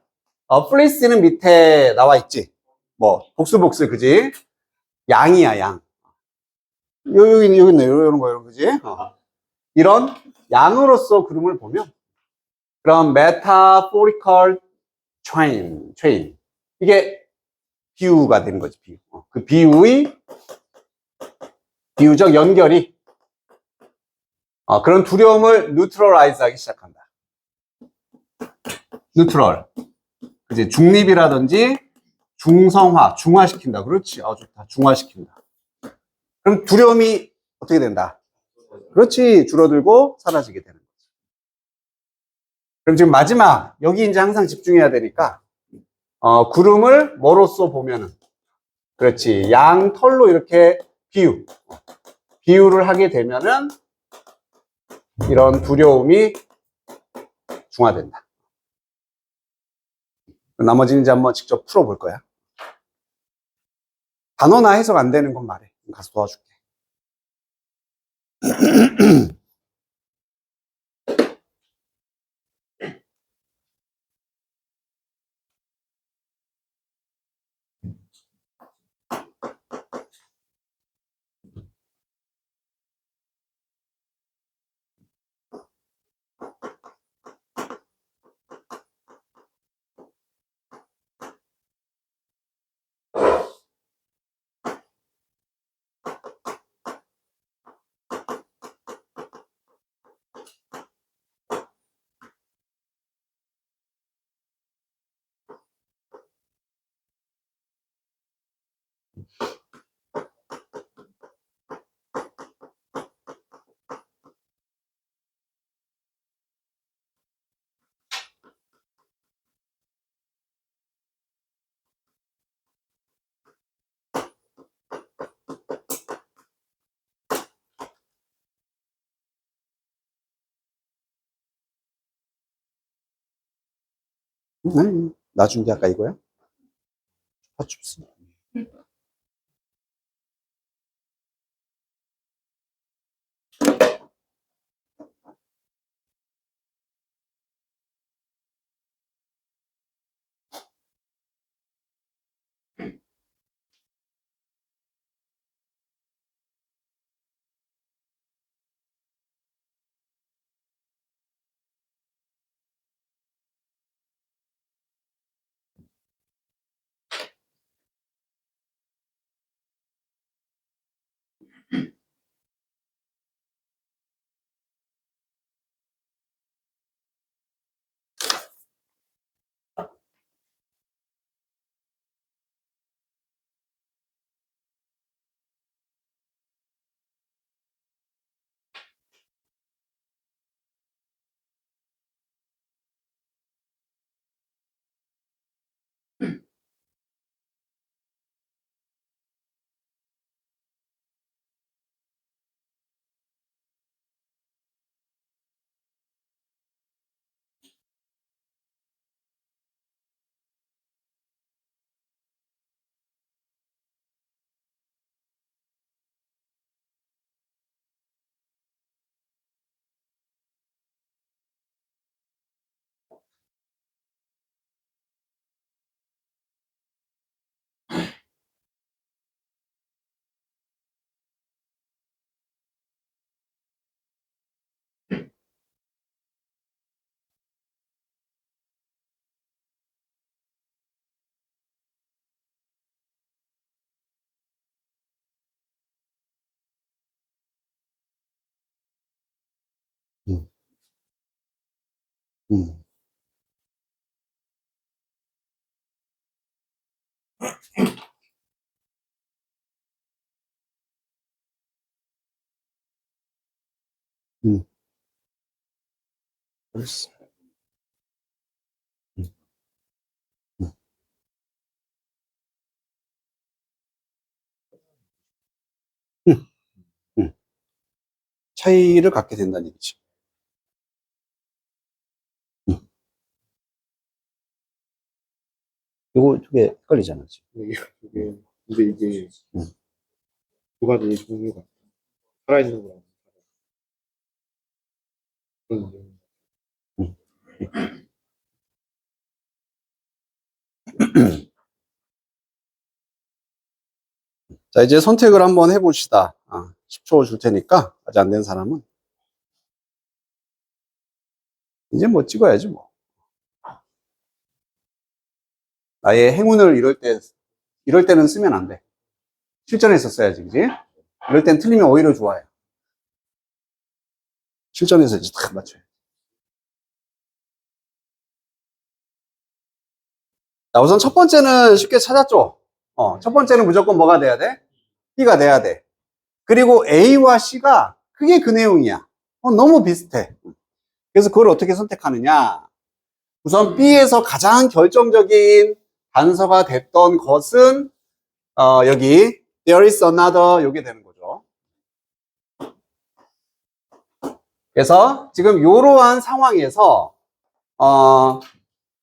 플레이스는 밑에 나와 있지. 뭐 복슬복슬 그지? 양이야 양. 여기 있네 이런 거 이런 거지. 이런 양으로서 구름을 보면 그럼 metaphorical chain 이게 비유가 되는 거지. 비유. 그 비유적 연결이 그런 두려움을 neutralize 하기 시작한다. neutral. 그지? 중립이라든지 중화시킨다. 그렇지. 좋다. 중화시킨다. 그럼 두려움이 어떻게 된다? 그렇지. 줄어들고 사라지게 되는 거지. 그럼 지금 마지막, 여기 이제 항상 집중해야 되니까, 구름을 뭐로써 보면은, 그렇지. 양 털로 이렇게 비유를 하게 되면은, 이런 두려움이 중화된다. 나머지는 이제 한번 직접 풀어볼 거야. 단어나 해석 안 되는 건 말해. 가서 도와줄게. 나중에 아까 이거야? 파춥스. 음, 음, 음. 그랬어. 음, 음, 음, 음. 차이를 갖게 된다는 얘기지. 음. 요거 되게 헷갈리잖아, 지금. 근데 이게 음, 두 가지 종류가 살아있는 거랑 그런 내용. 음. 자, 이제 선택을 한번 해봅시다. 10초 줄 테니까, 아직 안 된 사람은. 이제 뭐 찍어야지, 뭐. 나의 행운을 이럴 때는 쓰면 안 돼. 실전에서 써야지, 그지? 이럴 땐 틀리면 오히려 좋아요. 실전에서 이제 딱 맞춰요. 자, 우선 첫 번째는 쉽게 찾았죠? 첫 번째는 무조건 뭐가 돼야 돼? B가 돼야 돼. 그리고 A와 C가 그게 그 내용이야. 너무 비슷해. 그래서 그걸 어떻게 선택하느냐? 우선 B에서 가장 결정적인 단서가 됐던 것은 여기 there is another 요게 되는 거죠. 그래서 지금 이러한 상황에서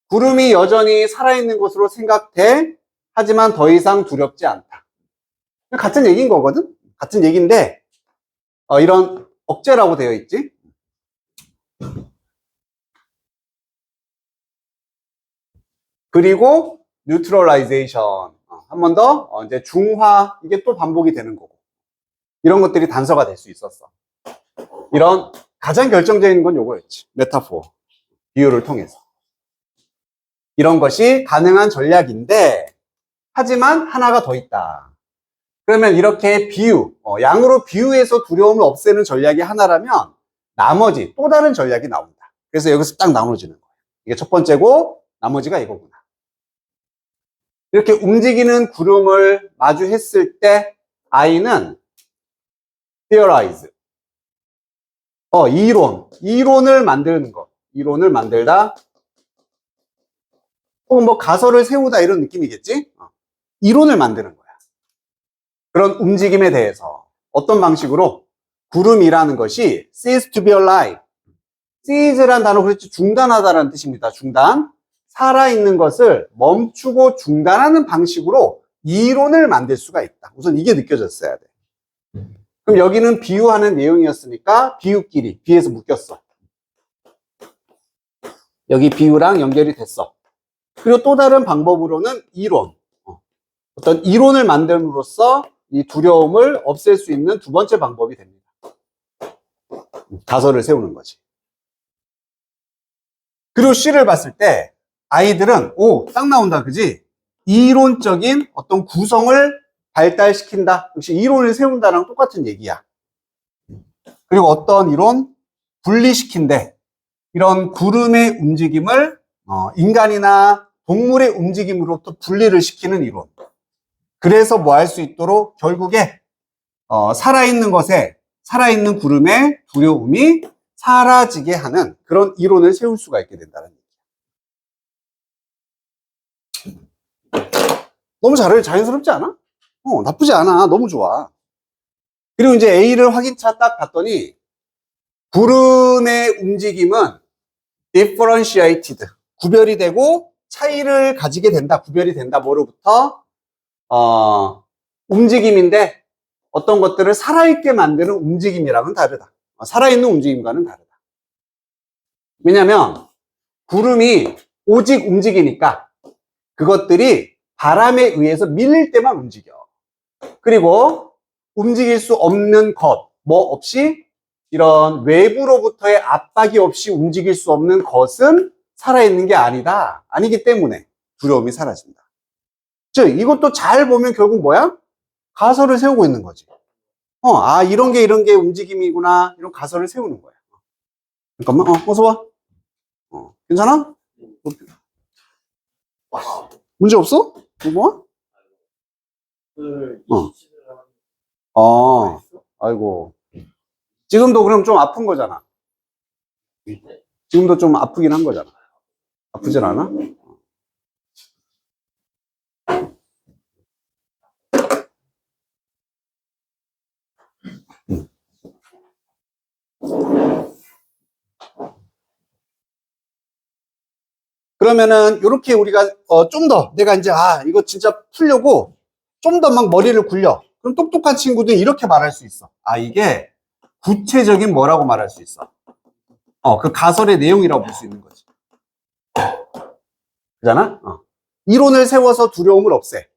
구름이 여전히 살아있는 것으로 생각돼. 하지만 더 이상 두렵지 않다. 같은 얘기인 거거든? 같은 얘기인데 이런 억제라고 되어 있지. 그리고 뉴트럴라이제이션 한 번 더 이제 중화 이게 또 반복이 되는 거고 이런 것들이 단서가 될 수 있었어. 이런 가장 결정적인 건 요거였지. 메타포 비유를 통해서 이런 것이 가능한 전략인데 하지만 하나가 더 있다. 그러면 이렇게 비유 양으로 비유해서 두려움을 없애는 전략이 하나라면 나머지 또 다른 전략이 나온다. 그래서 여기서 딱 나눠지는 거예요. 이게 첫 번째고 나머지가 이거구나. 이렇게 움직이는 구름을 마주했을 때 I는 theorize 이론을 만드는 것 이론을 만들다 혹은 뭐 가설을 세우다 이런 느낌이겠지. 이론을 만드는 거야. 그런 움직임에 대해서 어떤 방식으로 구름이라는 것이 cease to be alive cease란 단어 그렇지 중단하다라는 뜻입니다. 살아있는 것을 멈추고 중단하는 방식으로 이론을 만들 수가 있다. 우선 이게 느껴졌어야 돼. 그럼 여기는 비유하는 내용이었으니까 비유끼리, 비에서 묶였어. 여기 비유랑 연결이 됐어. 그리고 또 다른 방법으로는 이론. 어떤 이론을 만듦으로써 이 두려움을 없앨 수 있는 두 번째 방법이 됩니다. 가설을 세우는 거지. 그리고 C를 봤을 때 아이들은 딱 나온다, 그지? 이론적인 어떤 구성을 발달시킨다. 역시 이론을 세운다랑 똑같은 얘기야. 그리고 어떤 이론? 분리시킨대. 이런 구름의 움직임을 인간이나 동물의 움직임으로부터 분리를 시키는 이론. 그래서 뭐 할 수 있도록 결국에 살아있는 것에, 살아있는 구름의 두려움이 사라지게 하는 그런 이론을 세울 수가 있게 된다는 얘기야. 너무 자연스럽지 않아? 나쁘지 않아. 너무 좋아. 그리고 이제 A를 확인차 딱 봤더니 구름의 움직임은 differentiated, 구별이 되고 차이를 가지게 된다. 구별이 된다. 뭐로부터? 움직임인데 어떤 것들을 살아있게 만드는 움직임이랑은 다르다. 살아있는 움직임과는 다르다. 왜냐면 구름이 오직 움직이니까 그것들이 바람에 의해서 밀릴 때만 움직여. 그리고 움직일 수 없는 것, 뭐 없이 이런 외부로부터의 압박이 없이 움직일 수 없는 것은 살아있는 게 아니다. 아니기 때문에 두려움이 사라진다. 즉, 이것도 잘 보면 결국 뭐야? 가설을 세우고 있는 거지. 이런 게 움직임이구나. 이런 가설을 세우는 거야. 잠깐만, 어서 와. 괜찮아? 문제 없어? 뭐? 아이고. 지금도 그럼 좀 아픈 거잖아. 지금도 좀 아프긴 한 거잖아. 아프진 않아? 그러면은 이렇게 우리가 좀 더 내가 이제 이거 진짜 풀려고 좀 더 막 머리를 굴려. 그럼 똑똑한 친구들이 이렇게 말할 수 있어. 이게 구체적인 뭐라고 말할 수 있어. 그 가설의 내용이라고 볼 수 있는 거지. 그잖아? 이론을 세워서 두려움을 없애.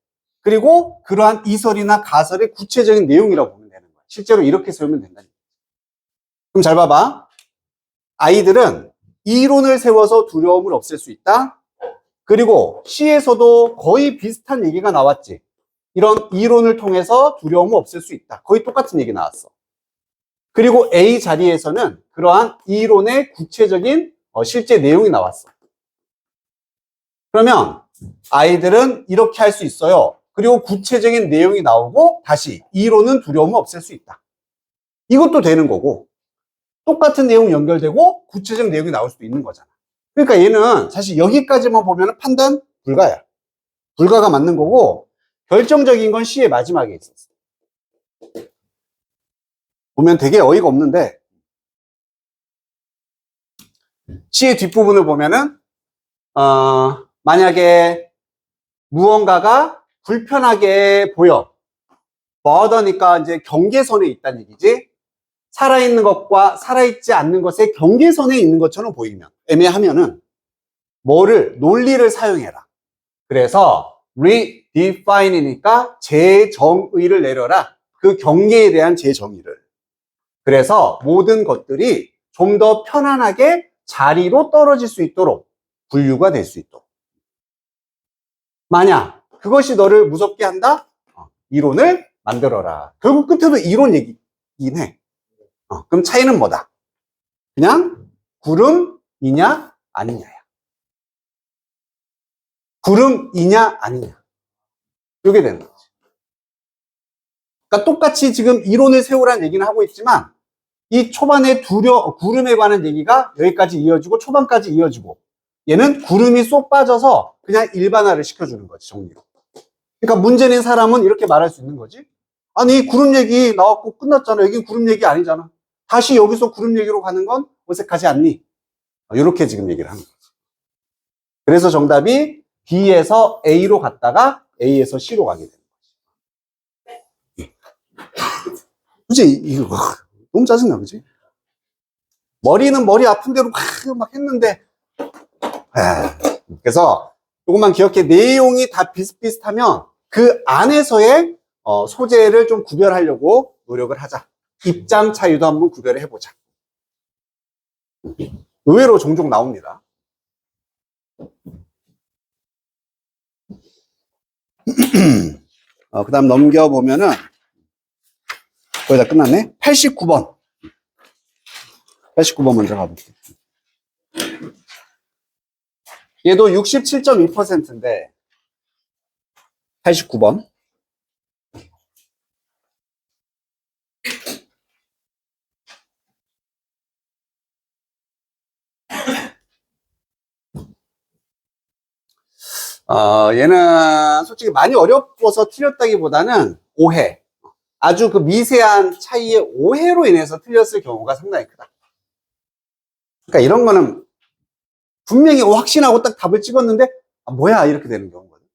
그리고 그러한 이설이나 가설의 구체적인 내용이라고 보면 되는 거야. 실제로 이렇게 세우면 된다는 거야. 그럼 잘 봐봐. 아이들은 이론을 세워서 두려움을 없앨 수 있다. 그리고 C에서도 거의 비슷한 얘기가 나왔지. 이런 이론을 통해서 두려움을 없앨 수 있다. 거의 똑같은 얘기 나왔어. 그리고 A 자리에서는 그러한 이론의 구체적인 실제 내용이 나왔어. 그러면 아이들은 이렇게 할 수 있어요. 그리고 구체적인 내용이 나오고 다시 이론은 두려움을 없앨 수 있다. 이것도 되는 거고 똑같은 내용 연결되고 구체적 내용이 나올 수도 있는 거잖아. 그러니까 얘는 사실 여기까지만 보면 판단 불가야. 불가가 맞는 거고 결정적인 건 C의 마지막에 있었어. 보면 되게 어이가 없는데 C의 뒷부분을 보면은 만약에 무언가가 불편하게 보여. bother니까 이제 경계선에 있다는 얘기지. 살아있는 것과 살아있지 않는 것의 경계선에 있는 것처럼 보이면, 애매하면은 논리를 사용해라. 그래서 redefine이니까 재정의를 내려라. 그 경계에 대한 재정의를. 그래서 모든 것들이 좀 더 편안하게 자리로 떨어질 수 있도록 분류가 될 수 있도록. 만약 그것이 너를 무섭게 한다? 이론을 만들어라. 결국 끝에도 이론 얘기긴 해. 그럼 차이는 뭐다? 그냥 구름이냐 아니냐야. 구름이냐 아니냐. 이게 되는 거지. 그러니까 똑같이 지금 이론을 세우라는 얘기는 하고 있지만 이 초반에 구름에 관한 얘기가 여기까지 이어지고 초반까지 이어지고 얘는 구름이 쏙 빠져서 그냥 일반화를 시켜주는 거지, 정리로. 그러니까 문제 낸 사람은 이렇게 말할 수 있는 거지. 아니, 구름 얘기 나왔고 끝났잖아. 여긴 구름 얘기 아니잖아. 다시 여기서 구름 얘기로 가는 건 어색하지 않니? 이렇게 지금 얘기를 하는 거지. 그래서 정답이 B에서 A로 갔다가 A에서 C로 가게 되는 거지. 그치? 이거 너무 짜증나, 그치? 머리는 머리 아픈 대로 막 했는데, 그래서 이것만 기억해. 내용이 다 비슷비슷하면 그 안에서의 소재를 좀 구별하려고 노력을 하자. 입장 차이도 한번 구별을 해보자. 의외로 종종 나옵니다. 그 다음 넘겨보면은 거의 다 끝났네. 89번. 89번 먼저 가볼게요. 얘도 67.2%인데 89번. 얘는 솔직히 많이 어려워서 틀렸다기보다는 오해. 아주 그 미세한 차이의 오해로 인해서 틀렸을 경우가 상당히 크다. 그러니까 이런 거는 분명히 확신하고 딱 답을 찍었는데, 뭐야, 이렇게 되는 경우거든.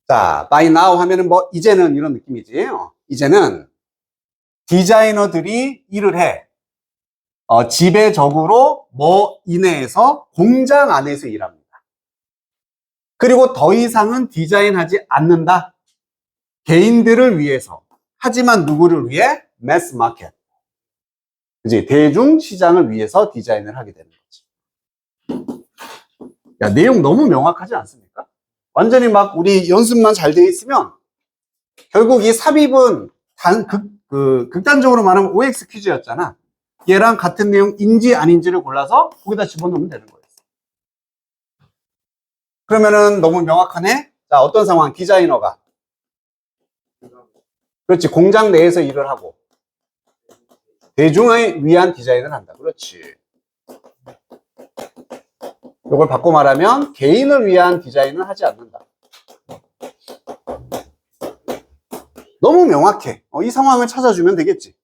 자, by now 하면은 뭐, 이제는 이런 느낌이지. 이제는 디자이너들이 일을 해. 지배적으로 뭐 이내에서 공장 안에서 일합니다. 그리고 더 이상은 디자인하지 않는다. 개인들을 위해서. 하지만 누구를 위해? 매스 마켓. 그지? 대중 시장을 위해서 디자인을 하게 되는 거지. 야, 내용 너무 명확하지 않습니까? 완전히 막 우리 연습만 잘 돼 있으면 결국 이 삽입은 극단적으로 말하면 OX 퀴즈였잖아. 얘랑 같은 내용인지 아닌지를 골라서 거기다 집어넣으면 되는 거였어. 그러면은 너무 명확하네? 자, 어떤 상황? 디자이너가. 그렇지. 공장 내에서 일을 하고. 대중을 위한 디자인을 한다. 그렇지. 이걸 바꿔 말하면 개인을 위한 디자인을 하지 않는다. 너무 명확해. 이 상황을 찾아주면 되겠지.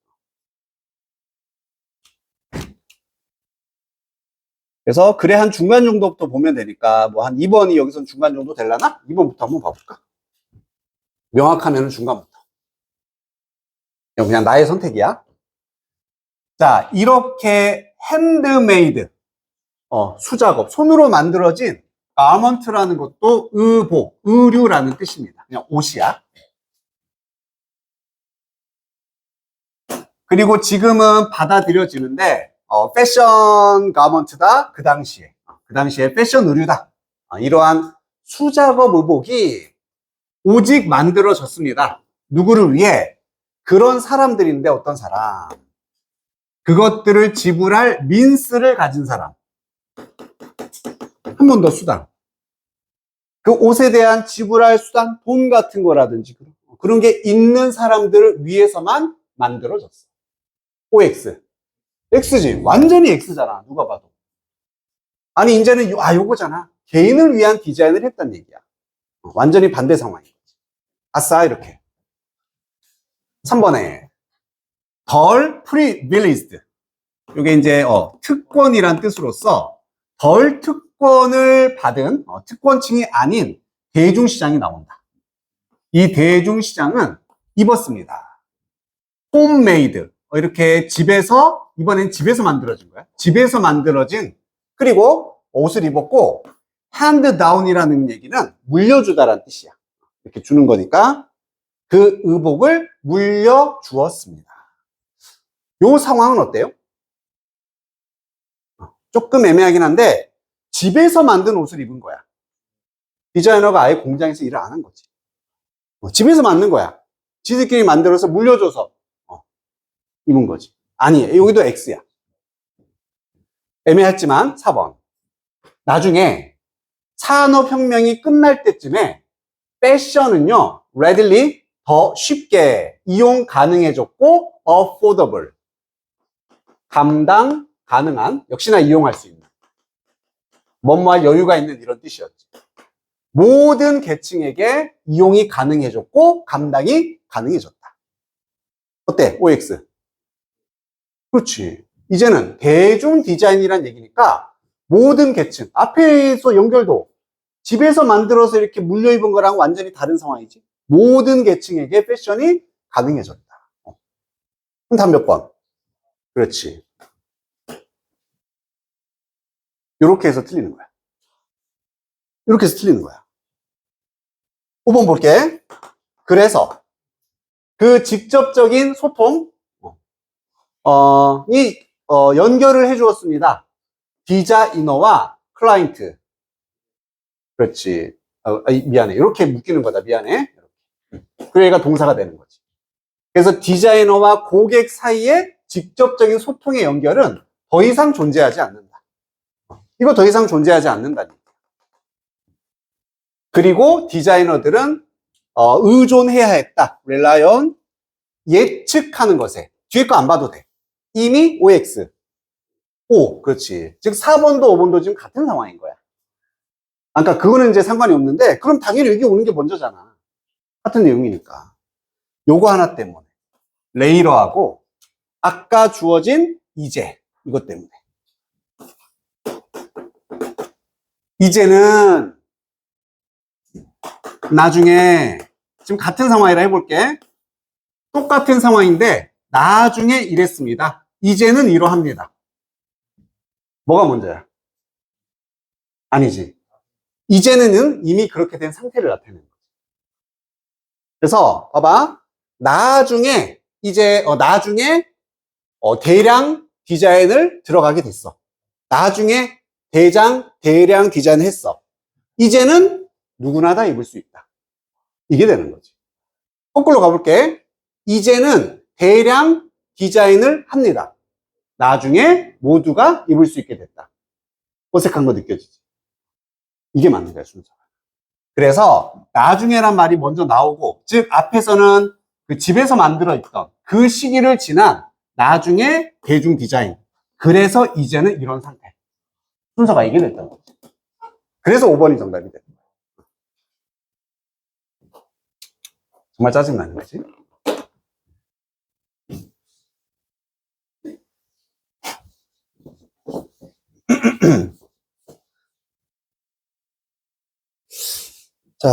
그래서 그래 한 중간 정도부터 보면 되니까 뭐 한 2번이 여기서 중간 정도 되려나? 2번부터 한번 봐볼까? 명확하면 중간부터. 그냥 나의 선택이야. 자, 이렇게 핸드메이드, 수작업, 손으로 만들어진 가먼트라는 것도 의복, 의류라는 뜻입니다. 그냥 옷이야. 그리고 지금은 받아들여지는데 패션 가먼트다. 그 당시에 패션 의류다. 이러한 수작업 의복이 오직 만들어졌습니다. 누구를 위해? 그런 사람들인데 어떤 사람? 그것들을 지불할 민스를 가진 사람. 한 번 더 수단. 그 옷에 대한 지불할 수단, 돈 같은 거라든지 그런 게 있는 사람들을 위해서만 만들어졌어. OX. X지. 완전히 X잖아. 누가 봐도. 아니, 이제는, 요거잖아. 개인을 위한 디자인을 했단 얘기야. 완전히 반대 상황인 거지. 아싸, 이렇게. 3번에, 덜 privileged. 요게 이제, 특권이란 뜻으로서, 덜 특권을 받은, 특권층이 아닌 대중시장이 나온다. 이 대중시장은 입었습니다. 홈메이드. 이렇게 집에서, 이번엔 집에서 만들어진 거야. 집에서 만들어진, 그리고 옷을 입었고, 핸드다운이라는 얘기는 물려주다라는 뜻이야. 이렇게 주는 거니까 그 의복을 물려주었습니다. 요 상황은 어때요? 조금 애매하긴 한데, 집에서 만든 옷을 입은 거야. 디자이너가 아예 공장에서 일을 안 한 거지. 집에서 만든 거야. 지들끼리 만들어서 물려줘서 입은 거지. 아니, 여기도 X야. 애매했지만 4번. 나중에 산업혁명이 끝날 때쯤에 패션은요, readily 더 쉽게 이용 가능해졌고, affordable. 감당 가능한, 역시나 이용할 수 있는. 뭐뭐할 여유가 있는 이런 뜻이었지. 모든 계층에게 이용이 가능해졌고, 감당이 가능해졌다. 어때? OX. 그렇지. 이제는 대중 디자인이란 얘기니까 모든 계층. 앞에서 연결도 집에서 만들어서 이렇게 물려입은 거랑 완전히 다른 상황이지. 모든 계층에게 패션이 가능해졌다. 그럼 답 몇 번? 그렇지. 이렇게 해서 틀리는 거야. 이렇게 해서 틀리는 거야. 5번 볼게. 그래서 그 직접적인 소통, 연결을 해 주었습니다. 디자이너와 클라이언트. 그렇지. 미안해. 이렇게 묶이는 거다. 미안해. 그 얘가 동사가 되는 거지. 그래서 디자이너와 고객 사이의 직접적인 소통의 연결은 더 이상 존재하지 않는다. 이거 더 이상 존재하지 않는다니까. 그리고 디자이너들은 의존해야 했다. rely on 예측하는 것에. 뒤에 거 안 봐도 돼. 이미 OX. O, 그렇지. 즉 4번도 5번도 지금 같은 상황인 거야. 그러니까 그거는 이제 상관이 없는데 그럼 당연히 여기 오는 게 먼저잖아. 같은 내용이니까. 요거 하나 때문에. 레이러하고 아까 주어진 이제 이것 때문에. 이제는 나중에 지금 같은 상황이라 해볼게. 똑같은 상황인데 나중에 이랬습니다. 이제는 이러합니다. 뭐가 먼저야? 아니지. 이제는 이미 그렇게 된 상태를 나타내는 거지. 그래서 봐봐. 나중에 대량 디자인을 들어가게 됐어. 나중에 대량 디자인을 했어. 이제는 누구나 다 입을 수 있다. 이게 되는 거지. 거꾸로 가볼게. 이제는 대량 디자인을 합니다. 나중에 모두가 입을 수 있게 됐다. 어색한 거 느껴지지? 이게 맞는 거야, 순서가. 그래서 나중에란 말이 먼저 나오고, 즉 앞에서는 그 집에서 만들어 있던 그 시기를 지난 나중에 대중 디자인. 그래서 이제는 이런 상태. 순서가 이게 됐던 거지. 그래서 5번이 정답이 됐던 거야. 정말 짜증나는 거지. 자,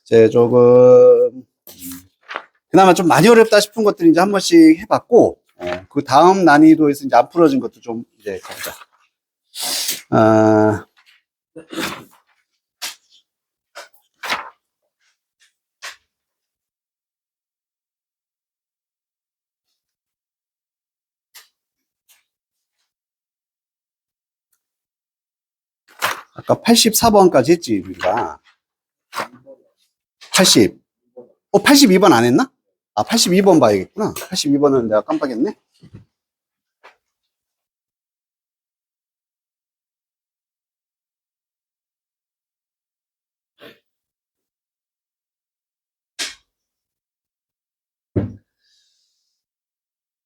이제 조금 그나마 좀 많이 어렵다 싶은 것들 이제 한 번씩 해봤고, 그 다음 난이도에서 이제 안 풀어진 것도 좀 이제 가보자. 아까 84번까지 했지, 우리가. 80. 82번 안 했나? 아, 82번 봐야겠구나. 82번은 내가 깜빡했네.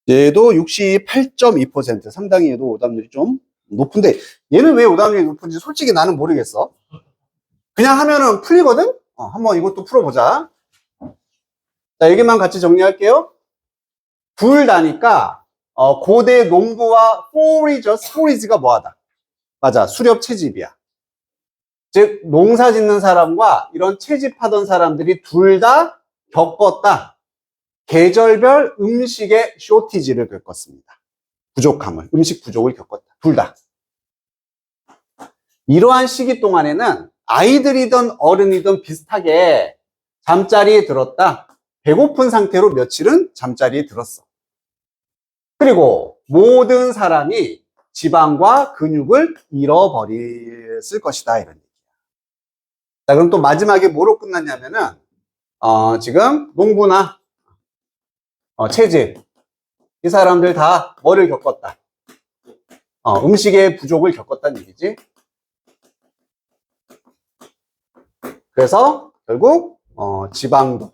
얘도 68.2%. 상당히 얘도 오답률이 좀 높은데, 얘는 왜 오답률이 높은지 솔직히 나는 모르겠어. 그냥 하면은 풀리거든? 한번 이것도 풀어보자. 자, 여기만 같이 정리할게요. 둘 다니까, 고대 농부와 포리즈가 뭐하다? 맞아, 수렵 채집이야. 즉, 농사 짓는 사람과 이런 채집하던 사람들이 둘 다 겪었다. 계절별 음식의 쇼티지를 겪었습니다. 부족함을, 음식 부족을 겪었다. 둘 다. 이러한 시기 동안에는 아이들이든 어른이든 비슷하게 잠자리에 들었다. 배고픈 상태로 며칠은 잠자리에 들었어. 그리고 모든 사람이 지방과 근육을 잃어버렸을 것이다. 이런 얘기야. 자, 그럼 또 마지막에 뭐로 끝났냐면은, 지금 농부나 채집, 이 사람들 다 뭐를 겪었다. 음식의 부족을 겪었다는 얘기지. 그래서 결국 지방도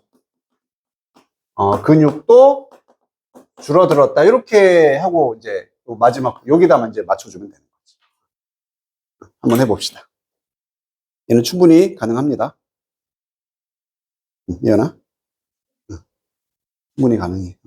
근육도 줄어들었다. 이렇게 하고 이제 마지막 여기다만 이제 맞춰주면 되는 거지. 한번 해봅시다. 얘는 충분히 가능합니다. 예연아, 충분히 가능해.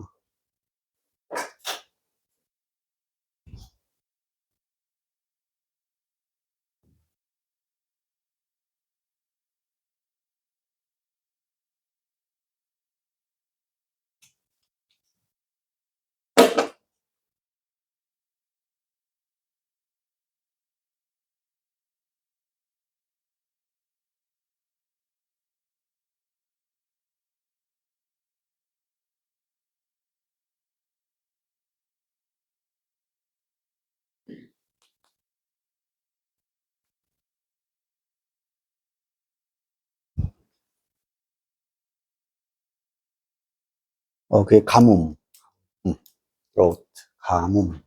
그게 가뭄. throat, 가뭄.